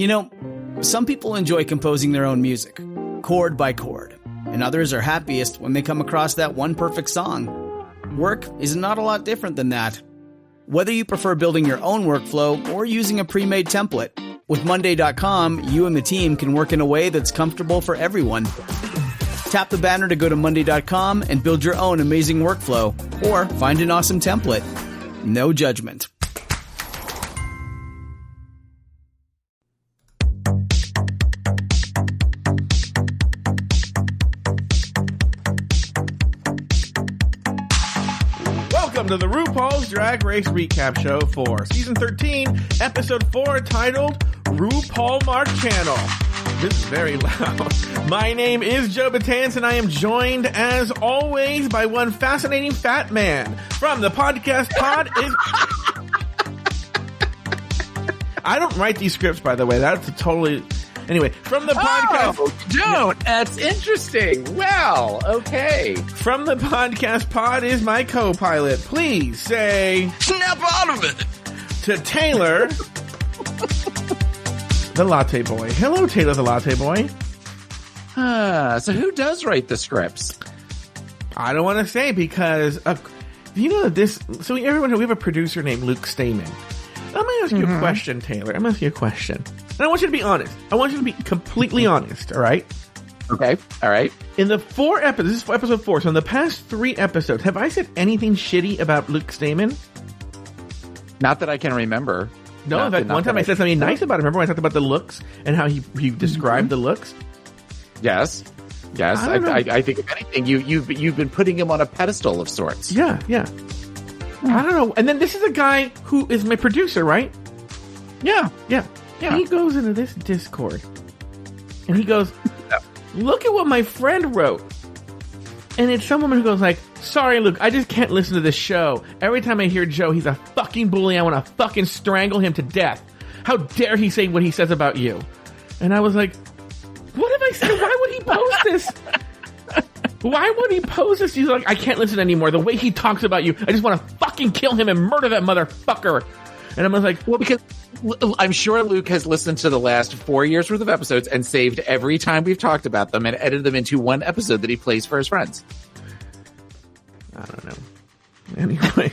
You know, some people enjoy composing their own music, chord by chord, and others are happiest when they come across that one perfect song. Work is not a lot different than that. Whether you prefer building your own workflow or using a pre-made template, with Monday.com, you and the team can work in a way that's comfortable for everyone. Tap the banner to go to Monday.com and build your own amazing workflow, or find an awesome template. No judgment. Welcome to the RuPaul's Drag Race Recap Show for Season 13, Episode 4, titled RuPaulmark Channel. This is very loud. My name is Joe Betance, and I am joined, as always, by one fascinating fat man from the podcast pod. I don't write these scripts, by the way. That's a totally... Anyway, from the podcast... Oh, don't. That's interesting. Well, okay. From the podcast pod is my co-pilot. Please say... Snap out of it! To Taylor... the Latte Boy. Hello, Taylor the Latte Boy. So who does write the scripts? I don't want to say because... you know this... So everyone, we have a producer named Luke Stamen. I'm going to ask you a question, Taylor. I'm going to ask you a question. And I want you to be honest. I want you to be completely honest, all right? Okay, all right. In the 4 episodes, this is episode 4, so in the past 3 episodes, have I said anything shitty about Luke Stamen? Not that I can remember. No, in fact, one time I said something nice about him. Remember when I talked about the looks and how he described the looks? Yes. I think, if anything, you've been putting him on a pedestal of sorts. Yeah. I don't know. And then this is a guy who is my producer, right? Yeah. He goes into this Discord and he goes, look at what my friend wrote. And it's some woman who goes like, sorry, Luke, I just can't listen to this show. Every time I hear Joe, he's a fucking bully. I want to fucking strangle him to death. How dare he say what he says about you? And I was like, what have I said? Why would he post this? Why would he post this? He's like, I can't listen anymore. The way he talks about you, I just want to fucking kill him and murder that motherfucker. And I was like, well, because I'm sure Luke has listened to the last 4 years worth of episodes and saved every time we've talked about them and edited them into one episode that he plays for his friends. I don't know. Anyway.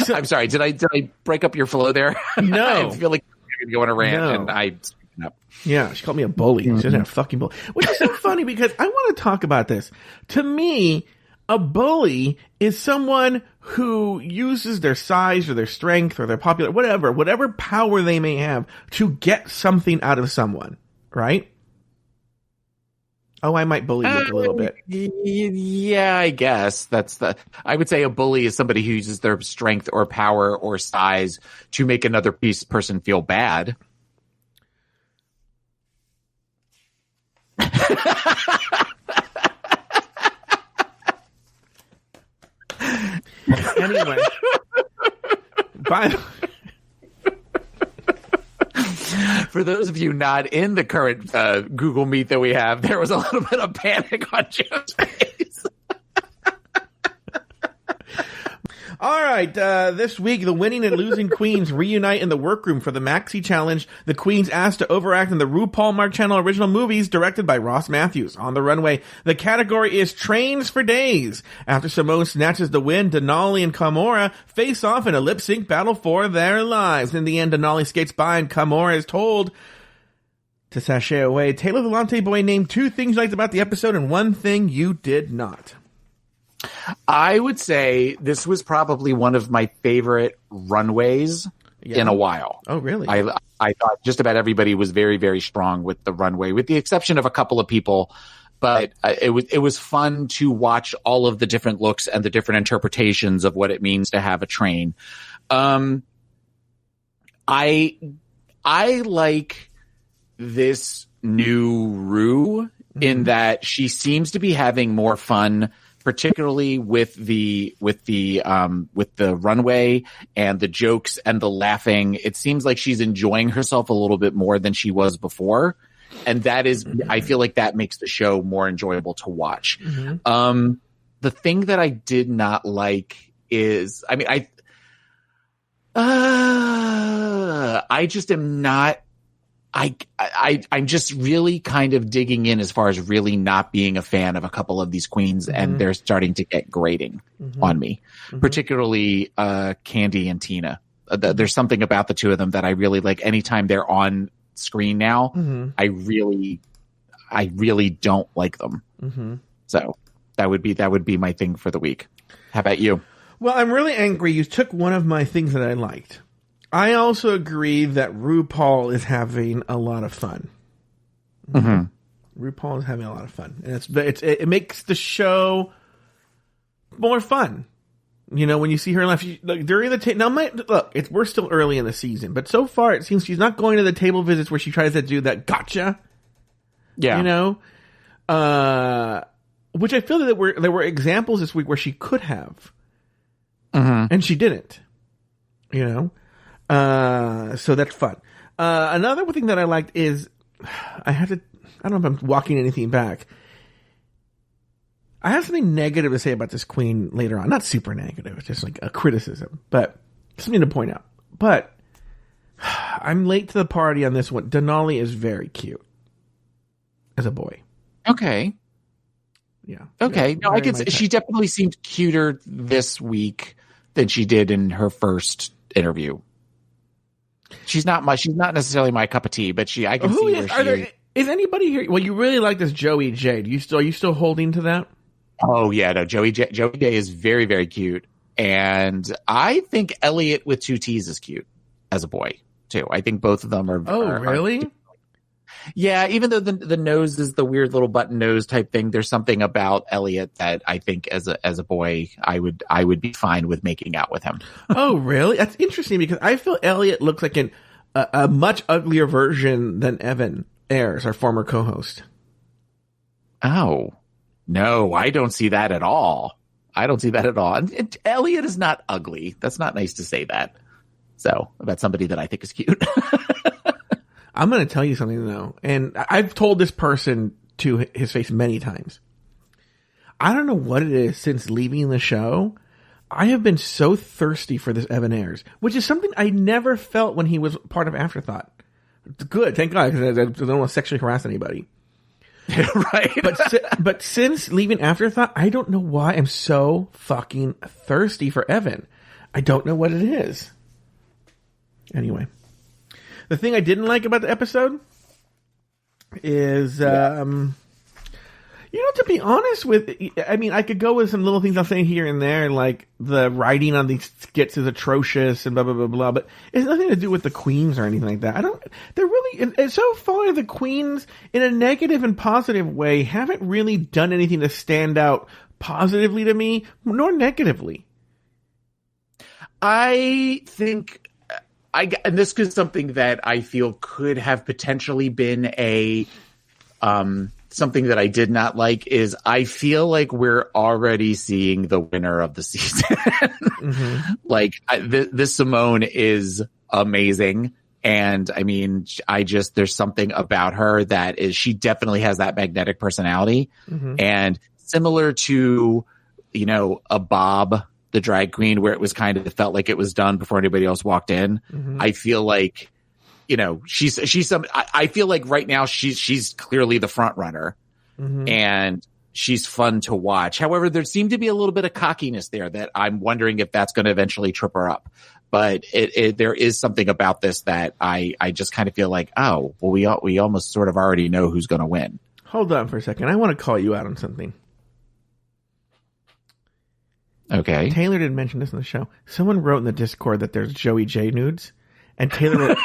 So, I'm sorry. Did I break up your flow there? No. I feel like you're going to go on a rant and I... Up. Yeah, she called me a bully. She doesn't have a fucking bully. Which is so funny because I want to talk about this. To me, a bully is someone who uses their size or their strength or their popular, whatever power they may have to get something out of someone, right? Oh, I might bully you a little bit. Yeah, I guess I would say a bully is somebody who uses their strength or power or size to make another person feel bad. Anyway, for those of you not in the current Google Meet that we have, there was a little bit of panic on Joe's face. All right, this week, the winning and losing queens reunite in the workroom for the Maxi Challenge. The queens asked to overact in the RuPaulmark Channel original movies directed by Ross Matthews. On the runway, the category is Trains for Days. After Simone snatches the win, Denali and Kamora face off in a lip-sync battle for their lives. In the end, Denali skates by and Kamora is told to sashay away. Taylor the Latte Boy named 2 things you liked about the episode and 1 thing you did not. I would say this was probably one of my favorite runways in a while. Oh, really? I thought just about everybody was very, very strong with the runway, with the exception of a couple of people. But it was fun to watch all of the different looks and the different interpretations of what it means to have a train. I like this new Ru in that she seems to be having more fun, particularly with the runway and the jokes and the laughing. It seems like she's enjoying herself a little bit more than she was before. And that is, I feel like that makes the show more enjoyable to watch. The thing that I did not like is, I just am not I'm just really kind of digging in as far as really not being a fan of a couple of these queens, and they're starting to get grating on me, particularly Candy and Tina. There's something about the two of them that I really like. Anytime they're on screen now, I really don't like them. So that would be my thing for the week. How about you? Well, I'm really angry. You took one of my things that I liked. I also agree that RuPaul is having a lot of fun. RuPaul is having a lot of fun, and it makes the show more fun. You know, when you see her laugh during the table. Now, we're still early in the season, but so far it seems she's not going to the table visits where she tries to do that gotcha. Yeah, you know, which I feel that there were examples this week where she could have, and she didn't. You know. So that's fun. Another thing that I liked is I don't know if I'm walking anything back. I have something negative to say about this queen later on. Not super negative. It's just like a criticism, but something to point out. But I'm late to the party on this one. Denali is very cute as a boy. Okay. Yeah. Okay. Yeah, no, I could say she definitely seemed cuter this week than she did in her first interview. She's not necessarily my cup of tea, but I can see where she is. Is anybody here? Well, you really like this Joey J. Are you still holding to that? Oh yeah, no, Joey J is very, very cute. And I think Elliot with two T's is cute as a boy too. I think both of them are. Oh, really? Yeah, even though the nose is the weird little button nose type thing, there's something about Elliot that I think as a boy I would be fine with making out with him. Oh, really? That's interesting because I feel Elliot looks like a much uglier version than Evan Ayers, our former co-host. Oh, no, I don't see that at all. And Elliot is not ugly. That's not nice to say that. So about somebody that I think is cute. I'm going to tell you something, though, and I've told this person to his face many times. I don't know what it is since leaving the show. I have been so thirsty for this Evan Ayers, which is something I never felt when he was part of Afterthought. Good, thank God, because I don't want to sexually harass anybody. Right. But since leaving Afterthought, I don't know why I'm so fucking thirsty for Evan. I don't know what it is. Anyway. The thing I didn't like about the episode is, to be honest I could go with some little things I'm saying here and there, like the writing on these skits is atrocious and blah, blah, blah, blah, but it's nothing to do with the queens or anything like that. So far the queens, in a negative and positive way, haven't really done anything to stand out positively to me, nor negatively. I think... and this is something that I feel could have potentially been something that I did not like is I feel like we're already seeing the winner of the season. Like this Simone is amazing. And I mean, there's something about her that she definitely has that magnetic personality. And similar to, a Bob, the drag queen, where it was kind of felt like it was done before anybody else walked in. I feel like, I feel like right now she's clearly the front runner and she's fun to watch. However, there seemed to be a little bit of cockiness there that I'm wondering if that's going to eventually trip her up. But there is something about this that I just kind of feel like, oh, well, we almost sort of already know who's going to win. Hold on for a second. I want to call you out on something. Okay. Taylor didn't mention this in the show. Someone wrote in the Discord that there's Joey J nudes. And Taylor wrote,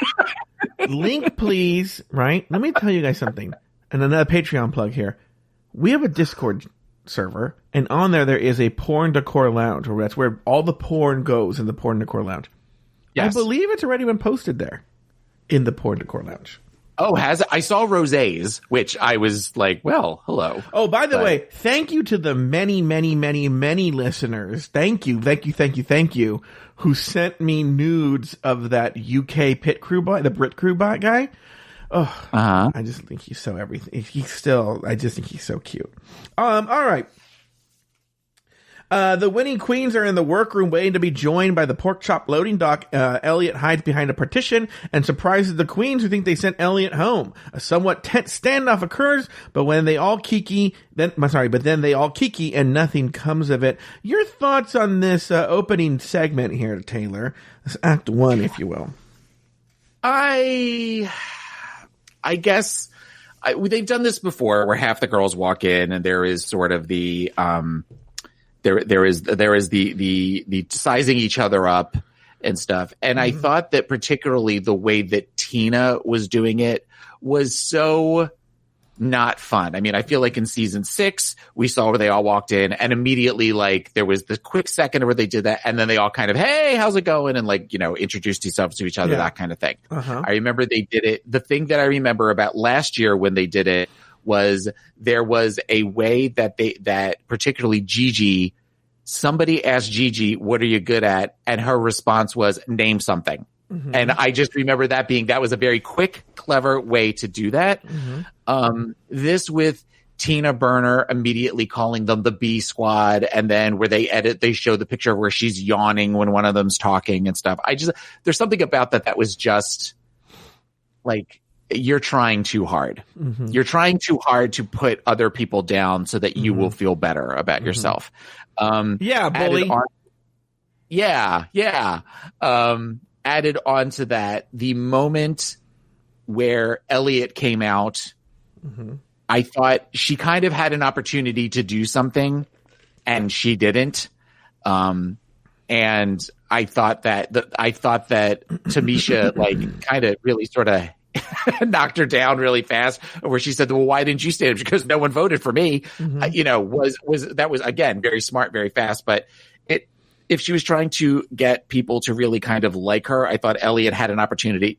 link please, right? Let me tell you guys something. And another Patreon plug here. We have a Discord server, and on there is a porn decor lounge, where that's where all the porn goes in the porn decor lounge. Yes. I believe it's already been posted there in the porn decor lounge. Oh, has it? I saw Rosé's, which I was like, well, hello. Oh, by the way, thank you to the many, many, many, many listeners. Thank you, who sent me nudes of that UK pit crew boy, the Brit crew bot guy. Oh, I just think he's so everything. I just think he's so cute. All right. The winning queens are in the workroom waiting to be joined by the pork chop loading dock. Elliot hides behind a partition and surprises the queens who think they sent Elliot home. A somewhat tense standoff occurs, but then they all kiki and nothing comes of it. Your thoughts on this opening segment here, Taylor? This Act 1, if you will. I guess they've done this before, where half the girls walk in, and there is sort of the there is the sizing each other up and stuff. And I thought that particularly the way that Tina was doing it was so not fun. I mean, I feel like in season 6, we saw where they all walked in and immediately, like, there was the quick second where they did that. And then they all kind of, hey, how's it going? And, like, you know, introduced themselves to each other, that kind of thing. I remember they did it. The thing that I remember about last year when they did it was there was a way that particularly Gigi, somebody asked Gigi, what are you good at? And her response was, name something. And I just remember that was a very quick, clever way to do that. This with Tina Burner immediately calling them the B Squad, and then where they show the picture where she's yawning when one of them's talking and stuff. There's something about that was just like, you're trying too hard. You're trying too hard to put other people down so that you will feel better about yourself. Bully. Added on to that, the moment where Elliot came out, I thought she kind of had an opportunity to do something, and she didn't. And I thought that Tamisha like kind of really sort of knocked her down really fast, where she said, well, why didn't you stand up? Because no one voted for me. That was again very smart, very fast, but if she was trying to get people to really kind of like her, I thought Elliot had an opportunity,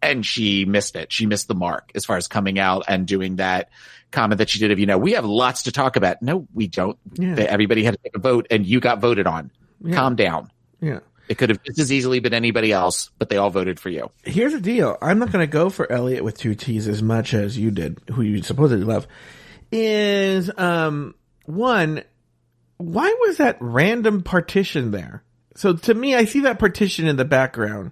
and she missed it. She missed the mark as far as coming out and doing that comment that she did of, we have lots to talk about. No, we don't. Everybody had to take a vote, and you got voted on. Calm down. It could have just as easily been anybody else, but they all voted for you. Here's the deal. I'm not going to go for Elliot with 2 T's as much as you did, who you supposedly love. One, why was that random partition there? So to me, I see that partition in the background.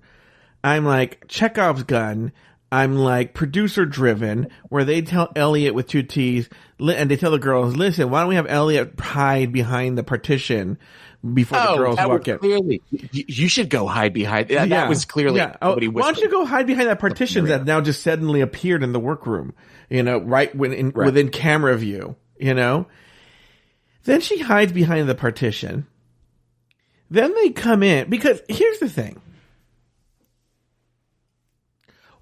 I'm like, Chekhov's gun. I'm like, producer driven, where they tell Elliot with 2 T's, and they tell the girls, listen, why don't we have Elliot hide behind the partition before the girls walk in? Clearly, you should go hide behind. That was clearly. Why don't you go hide behind that partition that now just suddenly appeared in the workroom? Within camera view. Then she hides behind the partition. Then they come in, because here's the thing.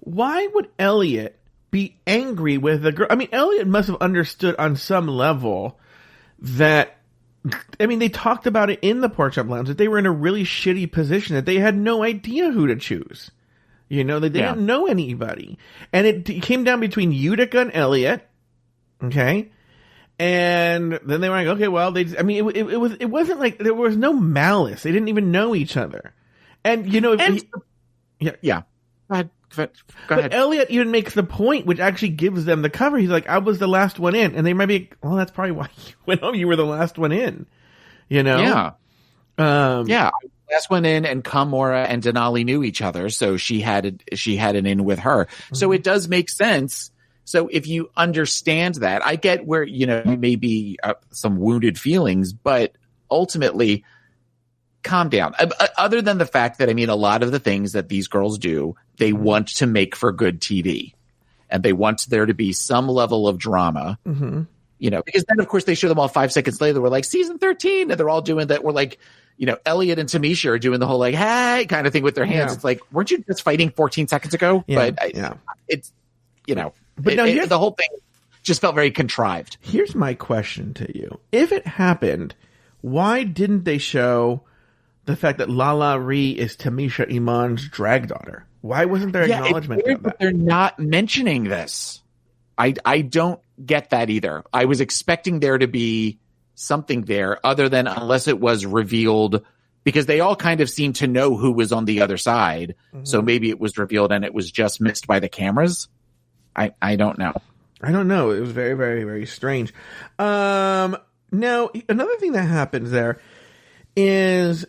Why would Elliot be angry with the girl? I mean, Elliot must have understood on some level that, they talked about it in the pork chop lounge, that they were in a really shitty position, that they had no idea who to choose. They didn't know anybody. And it came down between Utica and Elliot. Okay. And then they were like, okay, well, it wasn't like there was no malice. They didn't even know each other. And, Go ahead. But Elliot even makes the point, which actually gives them the cover. He's like, I was the last one in. And they might be, well, that's probably why you went home. You were the last one in, Yeah. Last one in, and Kamora and Denali knew each other. So she had an in with her. So it does make sense. So if you understand that, I get where, you may be some wounded feelings, but ultimately, calm down. Other than the fact that, a lot of the things that these girls do, they want to make for good TV, and they want there to be some level of drama, because then, of course, they show them all 5 seconds later. We're like, season 13, and they're all doing that. We're like, Elliot and Tamisha are doing the whole, like, hey, kind of thing with their hands. It's like, weren't you just fighting 14 seconds ago? But it's, But now the whole thing just felt very contrived. Here's my question to you. If it happened, why didn't they show the fact that Lala Ree is Tamisha Iman's drag daughter? Why wasn't there acknowledgement of that? They're not mentioning this. I don't get that either. I was expecting there to be something there, other than unless it was revealed, because they all kind of seemed to know who was on the other side. So maybe it was revealed and it was just missed by the cameras. I don't know. I don't know. It was very, very, very strange. Now, another thing that happens there, is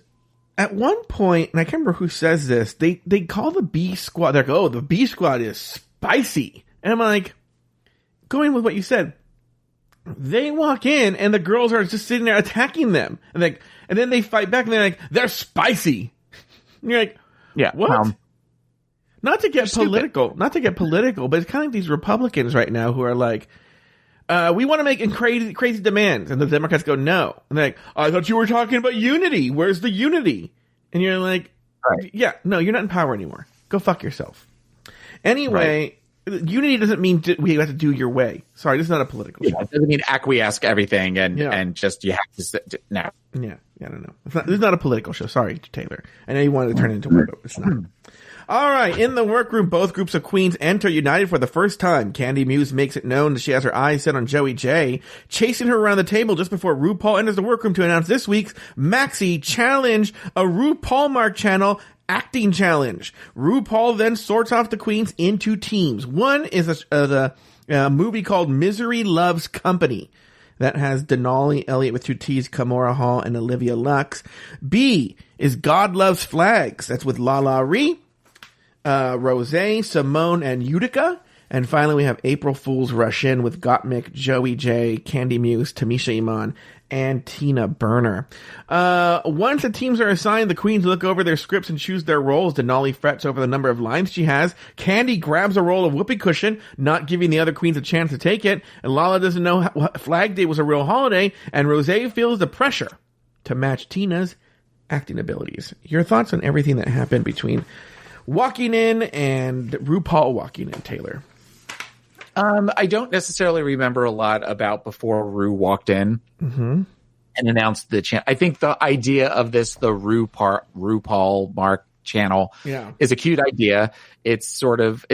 at one point, and I can't remember who says this, they call the B squad, they're like, oh, the B squad is spicy. And I'm like, going with what you said, they walk in and the girls are just sitting there attacking them. And then they fight back and they're like, they're spicy. And you're like, yeah, what? Not to get political, but it's kind of like these Republicans right now who are like, we want to make crazy demands. And the Democrats go, no. And they're like, I thought you were talking about unity. Where's the unity? And you're like, right. Yeah, no, you're not in power anymore. Go fuck yourself. Anyway, unity doesn't mean we have to do your way. Sorry, this is not a political show. It doesn't mean acquiesce everything and just you have to sit. No. Yeah, I don't know. This is not a political show. Sorry, Taylor. I know you wanted to turn it into one, but it's not. All right, in the workroom, both groups of queens enter united for the first time. Candy Muse makes it known that she has her eyes set on Joey J, chasing her around the table just before RuPaul enters the workroom to announce this week's Maxi Challenge, a RuPaulmark channel acting challenge. RuPaul then sorts off the queens into teams. One is the movie called Misery Loves Company. That has Denali Elliott with 2 T's, Kamora Hall, and Olivia Lux. B is God Loves Flags. That's with Lala Ree, Rose, Simone, and Utica. And finally, we have April Fool's Rush In with Gottmik, Joey J, Candy Muse, Tamisha Iman, and Tina Burner. Once the teams are assigned, the queens look over their scripts and choose their roles. Denali frets over the number of lines she has. Candy grabs a roll of whoopee cushion, not giving the other queens a chance to take it. And Lala doesn't know Flag Day was a real holiday. And Rose feels the pressure to match Tina's acting abilities. Your thoughts on everything that happened between walking in and RuPaul walking in, Taylor? I don't necessarily remember a lot about before Ru walked in and announced the channel. I think the idea of this, the RuPaulmark channel, is a cute idea. It's sort of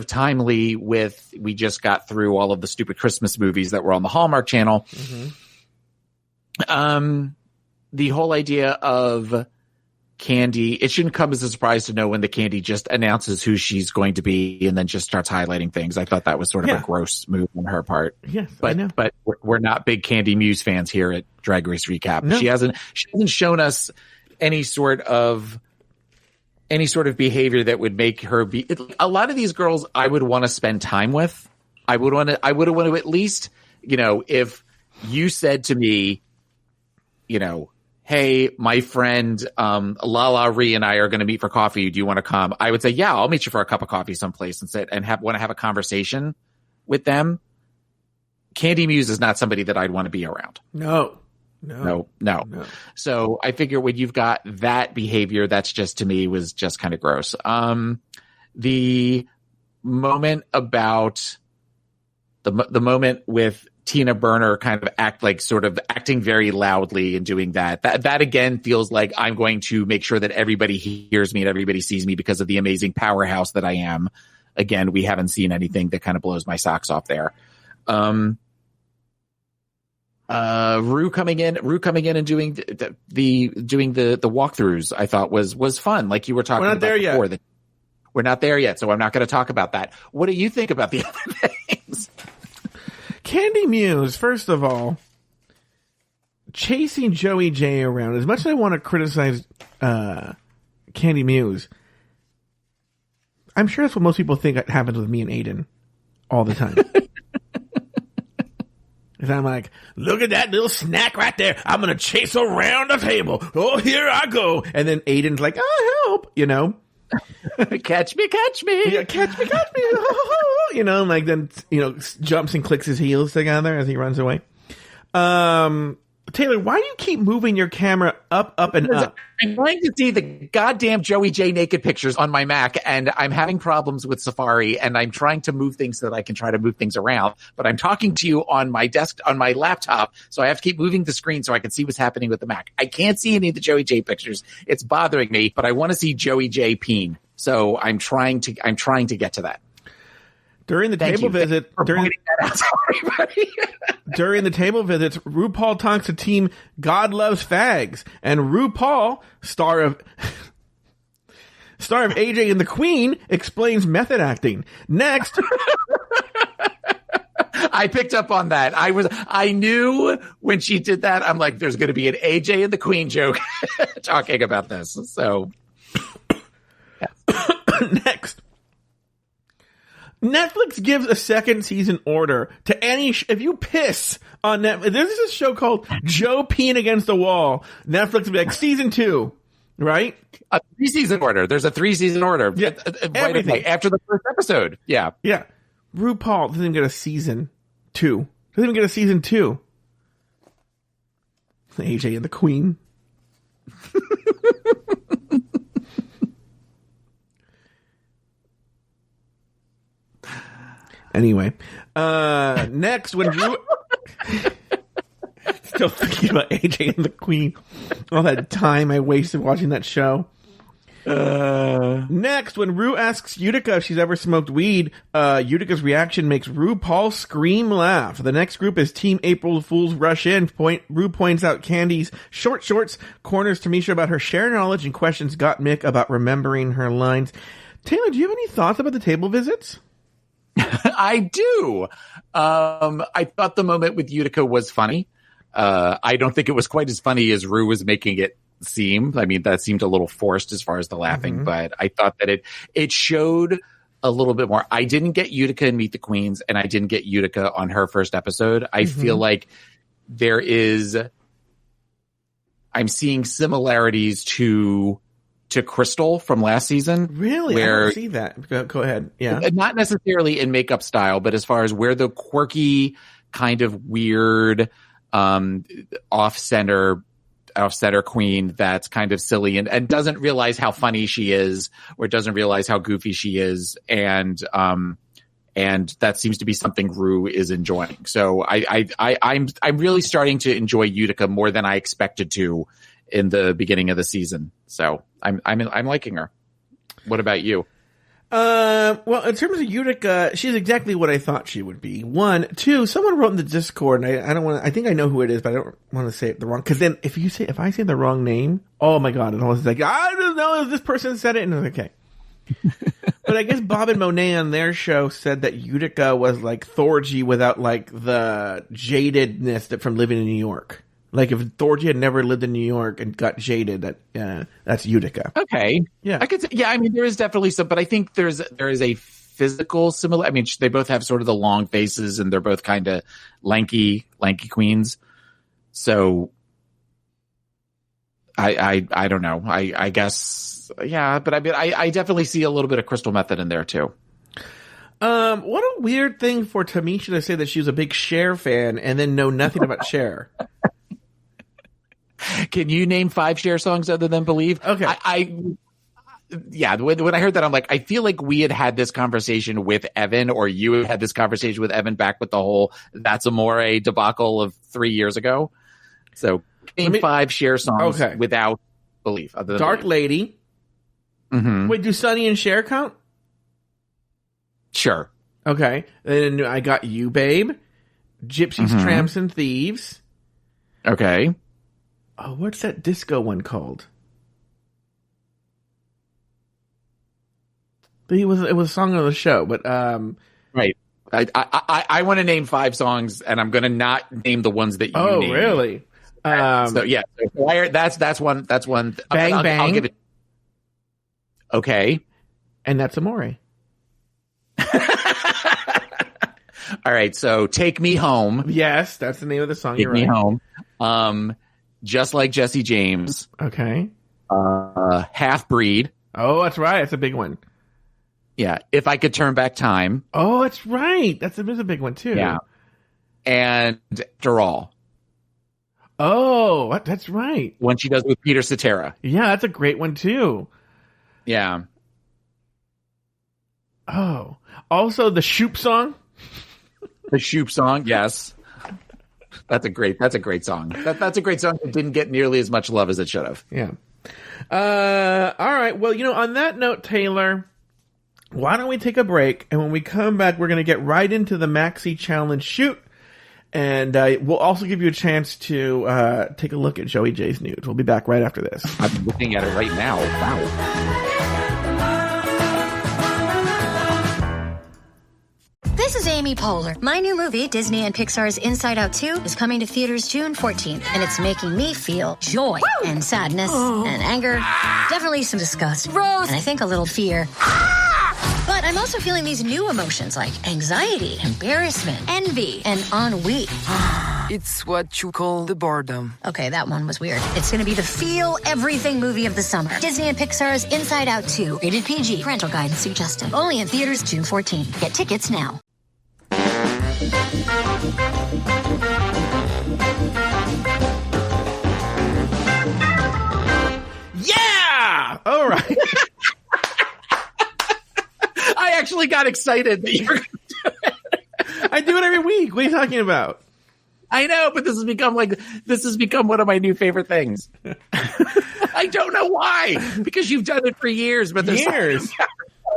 timely with, we just got through all of the stupid Christmas movies that were on the Hallmark channel. The whole idea of Candy, it shouldn't come as a surprise to know when the Candy just announces who she's going to be and then just starts highlighting things. I thought that was sort of a gross move on her part. Yes, but we're not big Candy Muse fans here at Drag Race Recap. No. She hasn't shown us any sort of behavior that would make her be. A lot of these girls I would want to spend time with. I would want to at least, if you said to me, hey, my friend Lala Ree and I are going to meet for coffee. Do you want to come? I would say, yeah, I'll meet you for a cup of coffee someplace and sit and want to have a conversation with them. Candy Muse is not somebody that I'd want to be around. No. So I figure when you've got that behavior, that's just, to me, was just kind of gross. The moment about the moment with Tina Burner kind of acting very loudly and doing that again feels like I'm going to make sure that everybody hears me and everybody sees me because of the amazing powerhouse that I am. Again, we haven't seen anything that kind of blows my socks off there. Ru coming in and doing the walkthroughs, I thought was fun. Like you were talking about before. We're not there yet, so I'm not going to talk about that. What do you think about the other things? Candy Muse, first of all, chasing Joey J around. As much as I want to criticize Candy Muse, I'm sure that's what most people think happens with me and Aiden all the time. And I'm like, look at that little snack right there. I'm going to chase around the table. Oh, here I go. And then Aiden's like, oh, help, catch me. Yeah, catch me. Then, jumps and clicks his heels together as he runs away. Taylor, why do you keep moving your camera up, and up? I'm trying to see the goddamn Joey J naked pictures on my Mac, and I'm having problems with Safari, and I'm trying to move things so that I can try to move things around. But I'm talking to you on my desk, on my laptop, so I have to keep moving the screen so I can see what's happening with the Mac. I can't see any of the Joey J pictures. It's bothering me, but I want to see Joey J peen. So I'm trying to get to that. During the table visit, during the table visits, RuPaul talks to team God Loves Fags, and RuPaul, star of AJ and the Queen, explains method acting. Next, I picked up on that. I knew when she did that, I'm like, there's going to be an AJ and the Queen joke talking about this. So next, Netflix gives a second season order to any if you piss on Netflix. There's a show called Joe Peeing Against the Wall. Netflix will be like season 2, right? A 3-season order. There's a 3-season order. Yeah, right away after the first episode. Yeah. Yeah. RuPaul doesn't even get a season 2. Doesn't even get a season 2. AJ and the Queen. Anyway, next when still thinking about AJ and the Queen, all that time I wasted watching that show. Next, when Ru asks Utica if she's ever smoked weed, Utica's reaction makes RuPaul scream laugh. The next group is Team April Fools Rush In. Ru points out Candy's short shorts, corners Tamisha about her share knowledge, and questions Gottmik about remembering her lines. Taylor, do you have any thoughts about the table visits? I do. I thought the moment with Utica was funny. I don't think it was quite as funny as Ru was making it seem. I mean, that seemed a little forced as far as the laughing, but I thought that it showed a little bit more. I didn't get Utica in Meet the Queens, and I didn't get Utica on her first episode. I feel like I'm seeing similarities to Crystal from last season. Really? Where, I don't see that. Go ahead. Yeah. Not necessarily in makeup style, but as far as where the quirky, kind of weird, off-center queen that's kind of silly and doesn't realize how funny she is or doesn't realize how goofy she is. And that seems to be something Ru is enjoying. So I'm really starting to enjoy Utica more than I expected to in the beginning of the season. So I'm liking her. What about you? Well, in terms of Utica, she's exactly what I thought she would be. 1, 2, someone wrote in the Discord, and I don't want to, I think I know who it is, but I don't want to say it the wrong, because then if I say the wrong name, oh my god, it always like, I don't know if this person said it, and it's okay. But I guess Bob and Monet on their show said that Utica was like Thorgy without like the jadedness from living in New York. Like if Thorgy had never lived in New York and got jaded, that's Utica. Okay. Yeah. I could say, yeah, I mean, there is definitely some, but I think there is a physical similar. I mean, they both have sort of the long faces and they're both kind of lanky queens. So I don't know. I guess, yeah, but I mean, I definitely see a little bit of Crystal Method in there too. What a weird thing for Tamisha to say that she was a big Cher fan and then know nothing about Cher. Can you name 5 Cher songs other than Believe? Okay. Yeah, when I heard that, I'm like, I feel like we had this conversation with Evan, or you had this conversation with Evan back with the whole That's Amore debacle of 3 years ago. So name 5 Cher songs without Believe. Other than Dark Believe. Lady. Mm-hmm. Wait, do Sonny and Cher count? Sure. Okay. Then I got You, Babe. Gypsies, Tramps, and Thieves. Okay. Oh, what's that disco one called? It was a song on the show, but right. I want to name 5 songs, and I'm going to not name the ones that you named. Oh, really? So yeah, that's one. That's one. Bang Bang. I'll give it. Okay. And That's Amore. All right, so Take Me Home. Yes, that's the name of the song. Take Me Home. Just Like Jesse James. Okay. Half Breed. Oh, that's right. That's a big one. Yeah. If I Could Turn Back Time. Oh, that's right. That's a big one too. Yeah. And After All. Oh, that's right. One she does with Peter Cetera. Yeah, that's a great one too. Yeah. Oh, also the Shoop song. The Shoop song, yes. That's a great song. That's a great song that didn't get nearly as much love as it should have. Yeah. All right. Well, on that note, Taylor, why don't we take a break? And when we come back, we're going to get right into the Maxi Challenge shoot. And we'll also give you a chance to take a look at Joey J's nudes. We'll be back right after this. I'm looking at it right now. Wow. This is Amy Poehler. My new movie, Disney and Pixar's Inside Out 2, is coming to theaters June 14th, and it's making me feel joy and sadness and anger, definitely some disgust, Rose, and I think a little fear. But I'm also feeling these new emotions like anxiety, embarrassment, envy, and ennui. It's what you call the boredom. Okay, that one was weird. It's going to be the feel everything movie of the summer. Disney and Pixar's Inside Out 2. Rated PG. Parental guidance suggested. Only in theaters June 14th. Get tickets now. Yeah! All right. I actually got excited that you were going to do it. I do it every week. What are you talking about? I know, but this has become one of my new favorite things. I don't know why, because you've done it for years, but there's years. I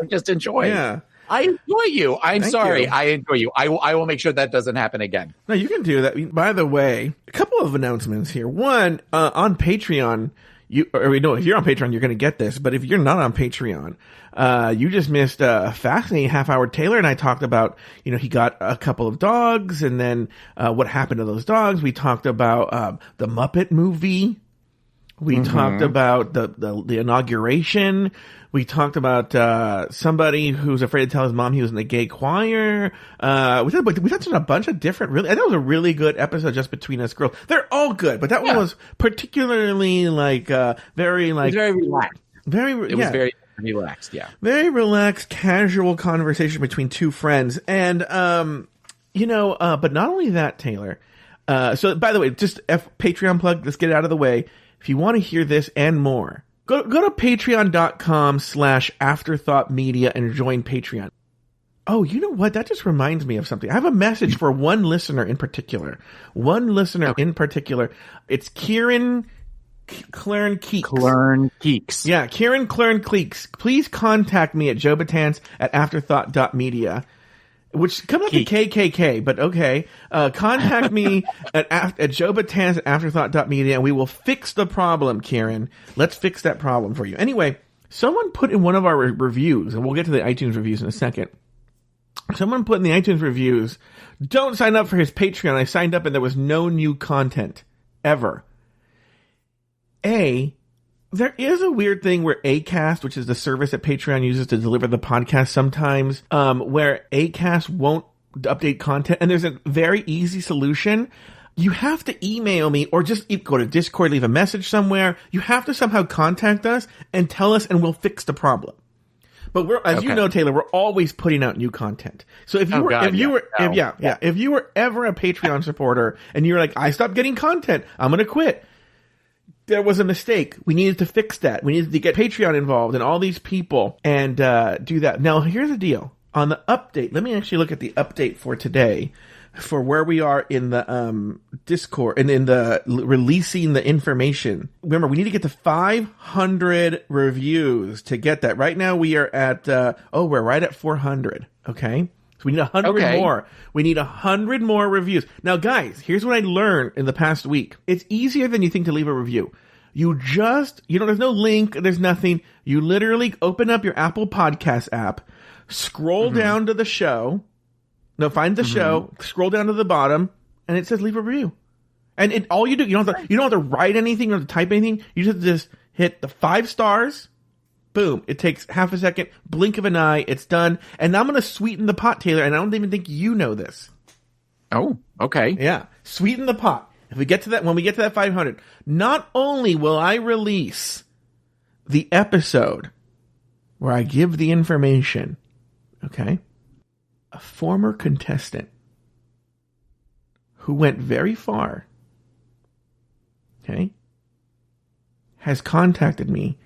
just enjoy. Yeah. I enjoy you. I'm Thank sorry. you. I enjoy you. I will make sure that doesn't happen again. No, you can do that. By the way, a couple of announcements here. One, on Patreon, if you're on Patreon, you're going to get this. But if you're not on Patreon, you just missed a fascinating half-hour. Taylor and I talked about, he got a couple of dogs, and then what happened to those dogs. We talked about the Muppet movie. We talked about the inauguration. We talked about somebody who's afraid to tell his mom he was in the gay choir. We touched on a bunch of different. I thought it was a really good episode just between us girls. They're all good, but that one was particularly very relaxed. It was very relaxed. Yeah, very relaxed, casual conversation between two friends, and but not only that, Taylor. So by the way, just Patreon plug. Let's get it out of the way. If you want to hear this and more, go to patreon.com/afterthoughtmedia and join Patreon. Oh, you know what? That just reminds me of something. I have a message for one listener in particular. It's Kieran Clarn Keeks. Yeah, Kieran Clarn Keeks. Please contact me at joebatance@afterthought.media. Which comes up to KKK, but okay. Contact me at joebatance@afterthought.media, and we will fix the problem, Kieran. Let's fix that problem for you. Anyway, someone put in one of our reviews, and we'll get to the iTunes reviews in a second. Someone put in the iTunes reviews, don't sign up for his Patreon. I signed up and there was no new content. Ever. There is a weird thing where Acast, which is the service that Patreon uses to deliver the podcast sometimes, where Acast won't update content. And there's a very easy solution. You have to email me or just go to Discord, leave a message somewhere. You have to somehow contact us and tell us, and we'll fix the problem. But you know, Taylor, we're always putting out new content. So if you were ever a Patreon supporter and you're like, I stopped getting content, I'm going to quit. There was a mistake. We needed to fix that. We needed to get Patreon involved and all these people and do that. Now, here's the deal. On the update, let me actually look at the update for today for where we are in the Discord and in the releasing the information. Remember, we need to get to 500 reviews to get that. Right now, we are at, we're right at 400. Okay. So we need 100 more. We need 100 more reviews. Now, guys, here's what I learned in the past week. It's easier than you think to leave a review. There's no link, there's nothing. You literally open up your Apple Podcast app, scroll down to the show. No, find the show, scroll down to the bottom, and it says leave a review. And all you do, you don't have to write anything, you don't have to type anything. You just hit the 5 stars. Boom. It takes half a second, blink of an eye, it's done. And now I'm going to sweeten the pot, Taylor, and I don't even think you know this. Oh, okay. Yeah. Sweeten the pot. When we get to that 500, not only will I release the episode where I give the information, okay, a former contestant who went very far, okay, has contacted me.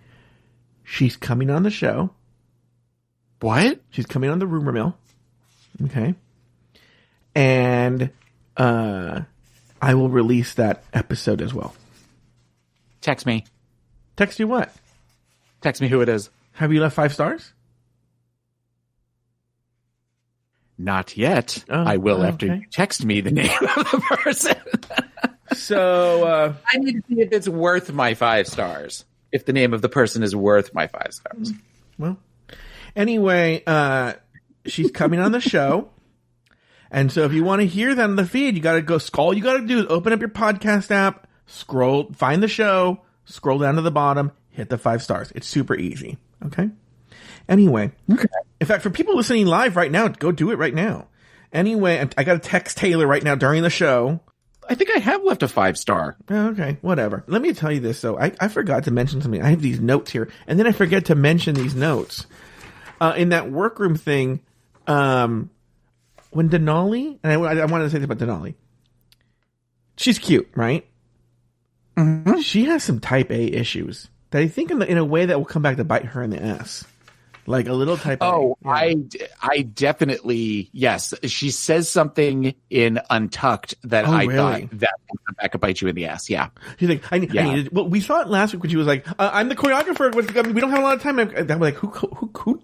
She's coming on the show. What? She's coming on the rumor mill. Okay. And I will release that episode as well. Text me. Text you what? Text me who it is. Have you left 5 stars? Not yet. I will after you text me the name of the person. So I need to see if it's worth my 5 stars. If the name of the person is worth my 5 stars. Well, anyway, she's coming on the show. And so if you want to hear that on the feed, you got to go, all you got to do is open up your podcast app, scroll, find the show, scroll down to the bottom, hit the 5 stars. It's super easy. Okay? Anyway. Okay. In fact, for people listening live right now, go do it right now. Anyway, I got to text Taylor right now during the show. I think I have left a 5-star. Okay, whatever. Let me tell you this, though. I forgot to mention something. I have these notes here, and then I forget to mention these notes. In that workroom thing, when Denali, and I wanted to say this about Denali. She's cute, right? Mm-hmm. She has some type A issues that I think in a way that will come back to bite her in the ass. Like a little type A. Oh, yeah. I definitely, yes. She says something in Untucked that I really? thought that will come back and bite you in the ass. Yeah. She's like, I needed, well, we saw it last week when she was like, I'm the choreographer. We don't have a lot of time. I'm like, who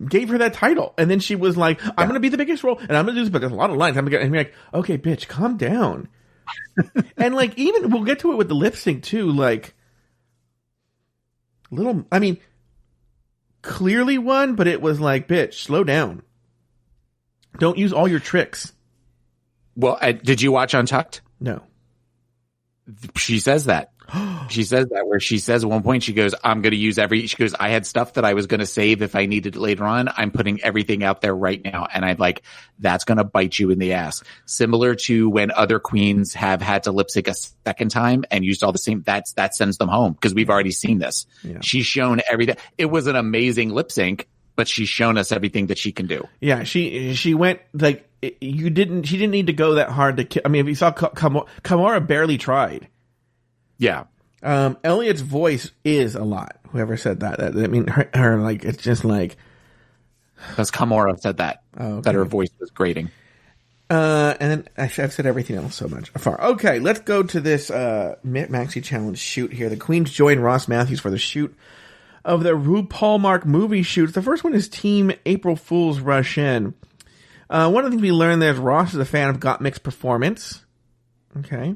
gave her that title? And then she was like, I'm going to be the biggest role and I'm going to do this, but there's a lot of lines. And you're like, okay, bitch, calm down. And like, even, we'll get to it with the lip sync too. Like, clearly won, but it was like, bitch, slow down. Don't use all your tricks. Well, did you watch Untucked? No. She says that. She says that where she says at one point, she goes, I'm going to use she goes, I had stuff that I was going to save if I needed it later on. I'm putting everything out there right now. And I'm like, that's going to bite you in the ass. Similar to when other queens have had to lip sync a second time and used all the same, that sends them home because we've already seen this. Yeah. She's shown everything. It was an amazing lip sync, but she's shown us everything that she can do. Yeah. She went like, she didn't need to go that hard to kill. I mean, if you saw Kamara barely tried. Yeah. Elliot's voice is a lot. Whoever said that. I mean, her like, it's just like. Because Kamara said that. Oh, okay. That her voice was grating. And then I've said everything else so much. Okay, let's go to this Maxi Challenge shoot here. The Queens join Ross Matthews for the shoot of the RuPaulmark movie shoots. The first one is Team April Fool's Rush In. One of the things we learned there is Ross is a fan of Gottmik's performance. Okay.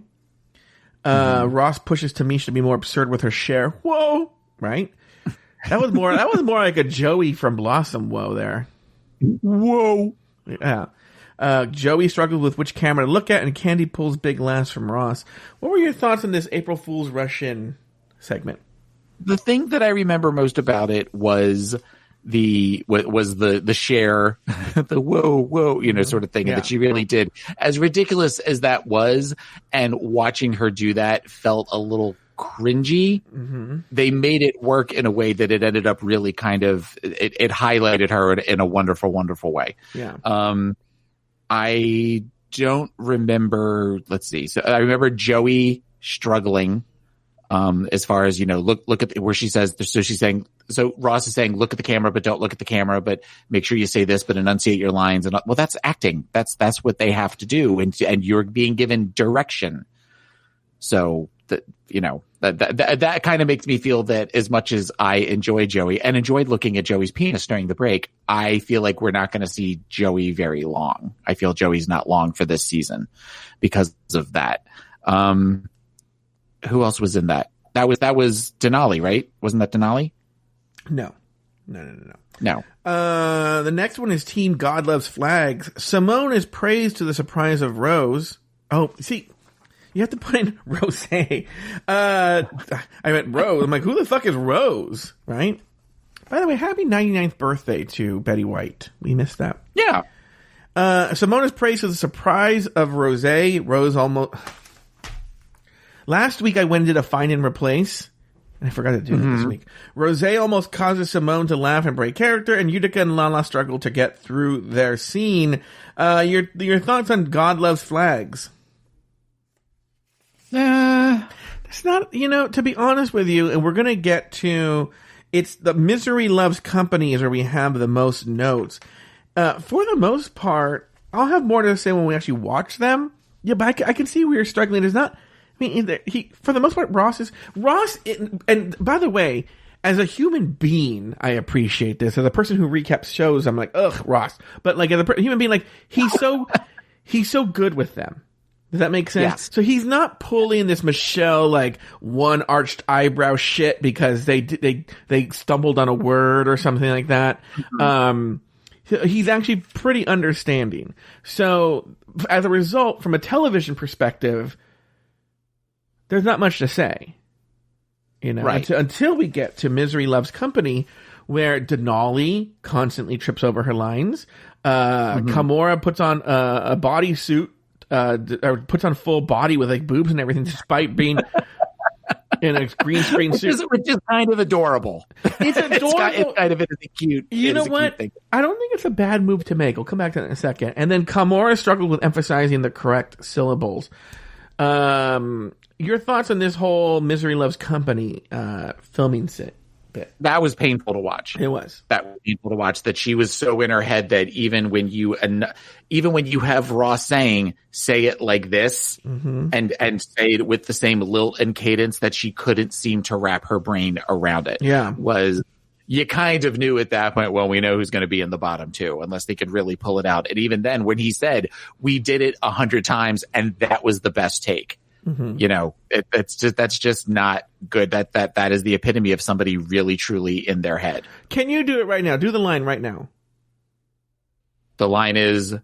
Ross pushes Tamisha to be more absurd with her share. Whoa, right? That was more like a Joey from Blossom. Whoa, there. Whoa. Yeah. Joey struggles with which camera to look at, and Candy pulls big laughs from Ross. What were your thoughts on this April Fool's Rush-In segment? The thing that I remember most about it was the share, the whoa, sort of thing that she really did. As ridiculous as that was, and watching her do that felt a little cringy. Mm-hmm. They made it work in a way that it ended up really kind of, it highlighted her in a wonderful, wonderful way. Yeah. I don't remember, let's see. So I remember Joey struggling. As far as, look at where she says, so Ross is saying, look at the camera, but don't look at the camera, but make sure you say this, but enunciate your lines. And well, that's acting. That's what they have to do. And you're being given direction. So that kind of makes me feel that as much as I enjoy Joey and enjoyed looking at Joey's penis during the break, I feel like we're not going to see Joey very long. I feel Joey's not long for this season because of that. Who else was in that? That was Denali, right? Wasn't that Denali? No. No. The next one is Team God Loves Flags. Simone is praised to the surprise of Rose. Oh, see, you have to put in Rose. I meant Rose. I'm like, who the fuck is Rose? Right? By the way, happy 99th birthday to Betty White. We missed that. Yeah. Simone is praised to the surprise of Rose. Rose almost... Last week I went and did a find and replace. I forgot to do that this week. Rose almost causes Simone to laugh and break character, and Utica and Lala struggle to get through their scene. Your thoughts on God Loves Flags? It's not, to be honest with you, and we're going to get to, it's the Misery Loves Company is where we have the most notes. For the most part, I'll have more to say when we actually watch them. Yeah, but I can see where you're struggling. It's not... for the most part, Ross, and by the way, as a human being, I appreciate this. As a person who recaps shows, I'm like, ugh, Ross. But like as a human being, like he's so good with them. Does that make sense? Yes. So he's not pulling this Michelle like one arched eyebrow shit because they stumbled on a word or something like that. Mm-hmm. He's actually pretty understanding. So, as a result, from a television perspective, there's not much to say. You know, right. until we get to Misery Loves Company, where Denali constantly trips over her lines. Kimora puts on a bodysuit, or puts on full body with like boobs and everything, despite being in a green screen suit, which is kind of adorable. It's adorable. It's kind of cute. You know what? I don't think it's a bad move to make. We'll come back to that in a second. And then Kimora struggled with emphasizing the correct syllables. Your thoughts on this whole Misery Loves Company filming bit? That was painful to watch. It was. That was painful to watch, that she was so in her head that even when you have Ross saying, say it like this, and say it with the same lilt and cadence, that she couldn't seem to wrap her brain around it. Yeah. You kind of knew at that point, well, we know who's going to be in the bottom two, unless they could really pull it out. And even then, when he said, we did it 100 times and that was the best take. You know, that's just not good. That is the epitome of somebody really truly in their head. Can you do it right now? Do the line right now. The line is,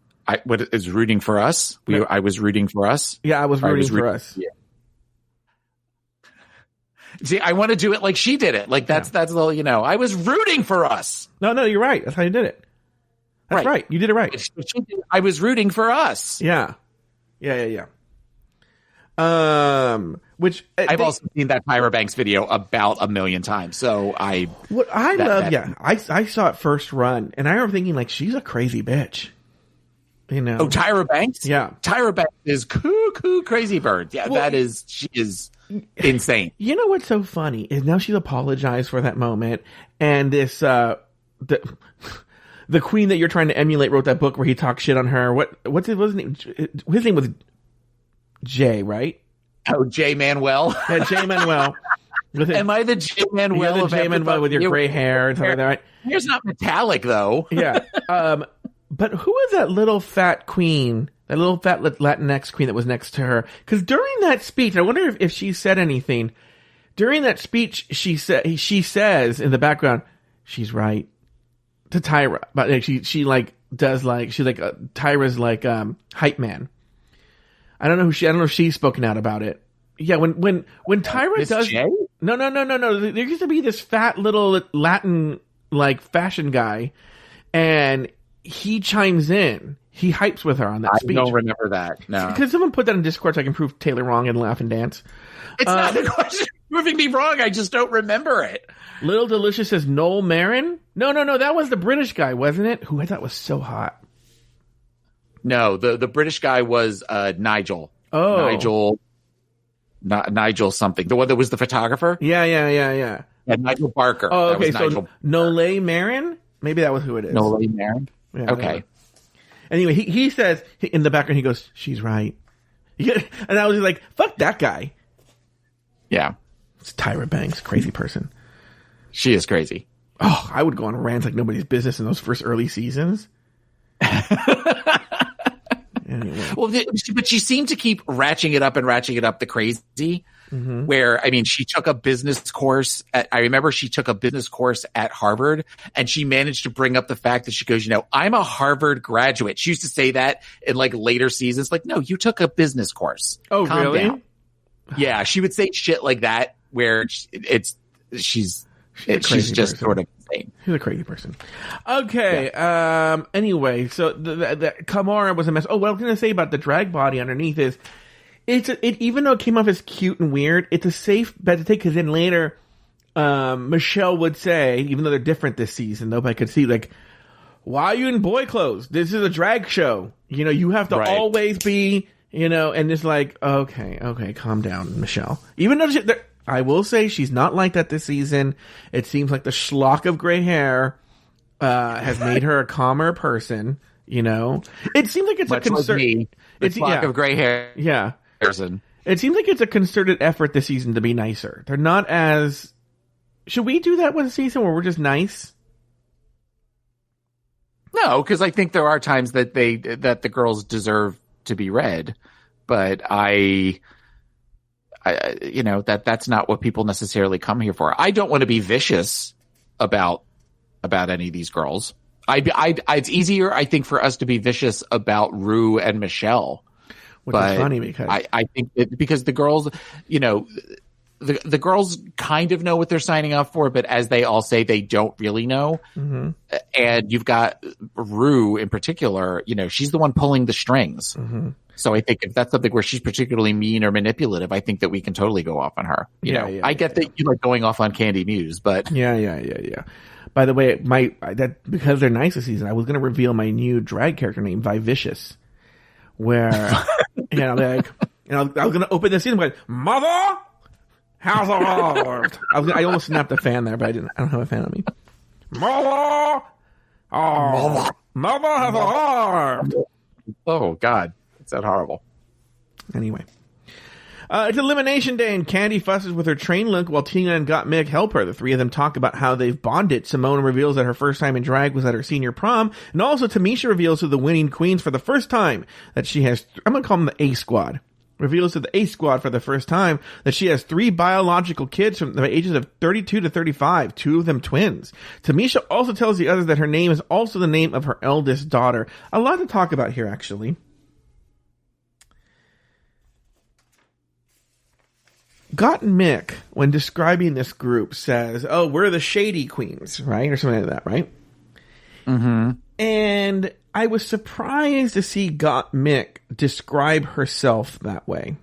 what is rooting for us? I was rooting for us. Yeah, I was rooting for us. Yeah. See, I want to do it like she did it. Like that's a little, you know, I was rooting for us. No, you're right. That's how you did it. That's right. You did it right. I was rooting for us. Yeah. Which I've also seen that Tyra Banks video about 1 million times. So I saw it first run, and I remember thinking, like, she's a crazy bitch. You know? Oh, Tyra Banks? Yeah. Tyra Banks is cuckoo crazy bird. Yeah, well, she is insane. You know what's so funny is now she's apologized for that moment, and this the queen that you're trying to emulate wrote that book where he talks shit on her. What's his name? His name was Jay, right? Oh, Jay Manuel. Yeah, Jay Manuel. Am I the Jay Manuel? You're the Jay Manuel with your gray hair and stuff like that, right? Hair's not metallic, though. Yeah. But who is that little fat queen, that little fat Latinx queen that was next to her? Because during that speech, I wonder if she said anything. During that speech, she says in the background, she's right, to Tyra. But Tyra's like hype man. I don't know if she's spoken out about it. Yeah, when Tyra Miss does Jay? No. There used to be this fat little Latin like fashion guy, and he chimes in. He hypes with her on that speech. I don't remember that. No, because someone put that in Discord so I can prove Taylor wrong and laugh and dance. It's not the question proving me wrong. I just don't remember it. Little Delicious says Noel Marin. No, that was the British guy, wasn't it? Who I thought was so hot. No, the British guy was Nigel. Oh, Nigel something. The one that was the photographer. Yeah. Yeah, Nigel Barker. Oh, okay. So Noel Marin. Maybe that was who it is. Noel Marin. Yeah, okay. Anyway, he says in the background, he goes, "She's right," and I was like, "Fuck that guy." Yeah, it's Tyra Banks, crazy person. She is crazy. Oh, I would go on rants like nobody's business in those first early seasons. Anyway. Well, but she seemed to keep ratcheting it up the crazy. Where, I mean, she took a business course. I remember she took a business course at Harvard, and she managed to bring up the fact that she goes, I'm a Harvard graduate. She used to say that in like later seasons. Like, no, you took a business course. Oh, Calm really? down. Yeah, she would say shit like that where she's just person. sort of insane. She's a crazy person. Okay. Yeah. Anyway, so the Kimora was a mess. Oh, what I was going to say about the drag body underneath is even though it came off as cute and weird, it's a safe bet to take because then later, Michelle would say, even though they're different this season, nobody could see, like, why are you in boy clothes? This is a drag show. You have to always be, and it's like, okay, calm down, Michelle. Even though I will say she's not like that this season. It seems like the schlock of gray hair has made her a calmer person. It seems like it's much a concerted. It's schlock of gray hair. Yeah. Person. It seems like it's a concerted effort this season to be nicer. They're not as. Should we do that one season where we're just nice? No, because I think there are times that the girls deserve to be read, but that's not what people necessarily come here for. I don't want to be vicious about any of these girls. It's easier, I think, for us to be vicious about Rue and Michelle. Which is funny because I think because the girls, you know, the girls kind of know what they're signing up for, but as they all say, they don't really know. Mm-hmm. And you've got Rue in particular, you know, she's the one pulling the strings. Mm-hmm. So I think if that's something where she's particularly mean or manipulative, I think that we can totally go off on her. You know, I get that you like going off on Candy Muse, but yeah. By the way, because they're nice this season, I was going to reveal my new drag character name, Vivicious, where you know, like, I was going to open this season going, Mother, how's the Lord? I almost snapped a fan there, but I didn't. I don't have a fan on me. Mother, Mother has a heart. Oh God, it's that horrible. Anyway. It's Elimination Day, and Candy fusses with her train look while Tina and Gottmik help her. The three of them talk about how they've bonded. Simone reveals that her first time in drag was at her senior prom, and also Tamisha reveals to the winning queens for the first time that she has, I'm going to call them the A Squad, reveals to the A Squad for the first time that she has 3 biological kids from the ages of 32 to 35, 2 of them twins. Tamisha also tells the others that her name is also the name of her eldest daughter. A lot to talk about here, actually. Gottmik, when describing this group, says, "Oh, we're the shady queens," right? Or something like that, right? Mm-hmm. And I was surprised to see Gottmik describe herself that way.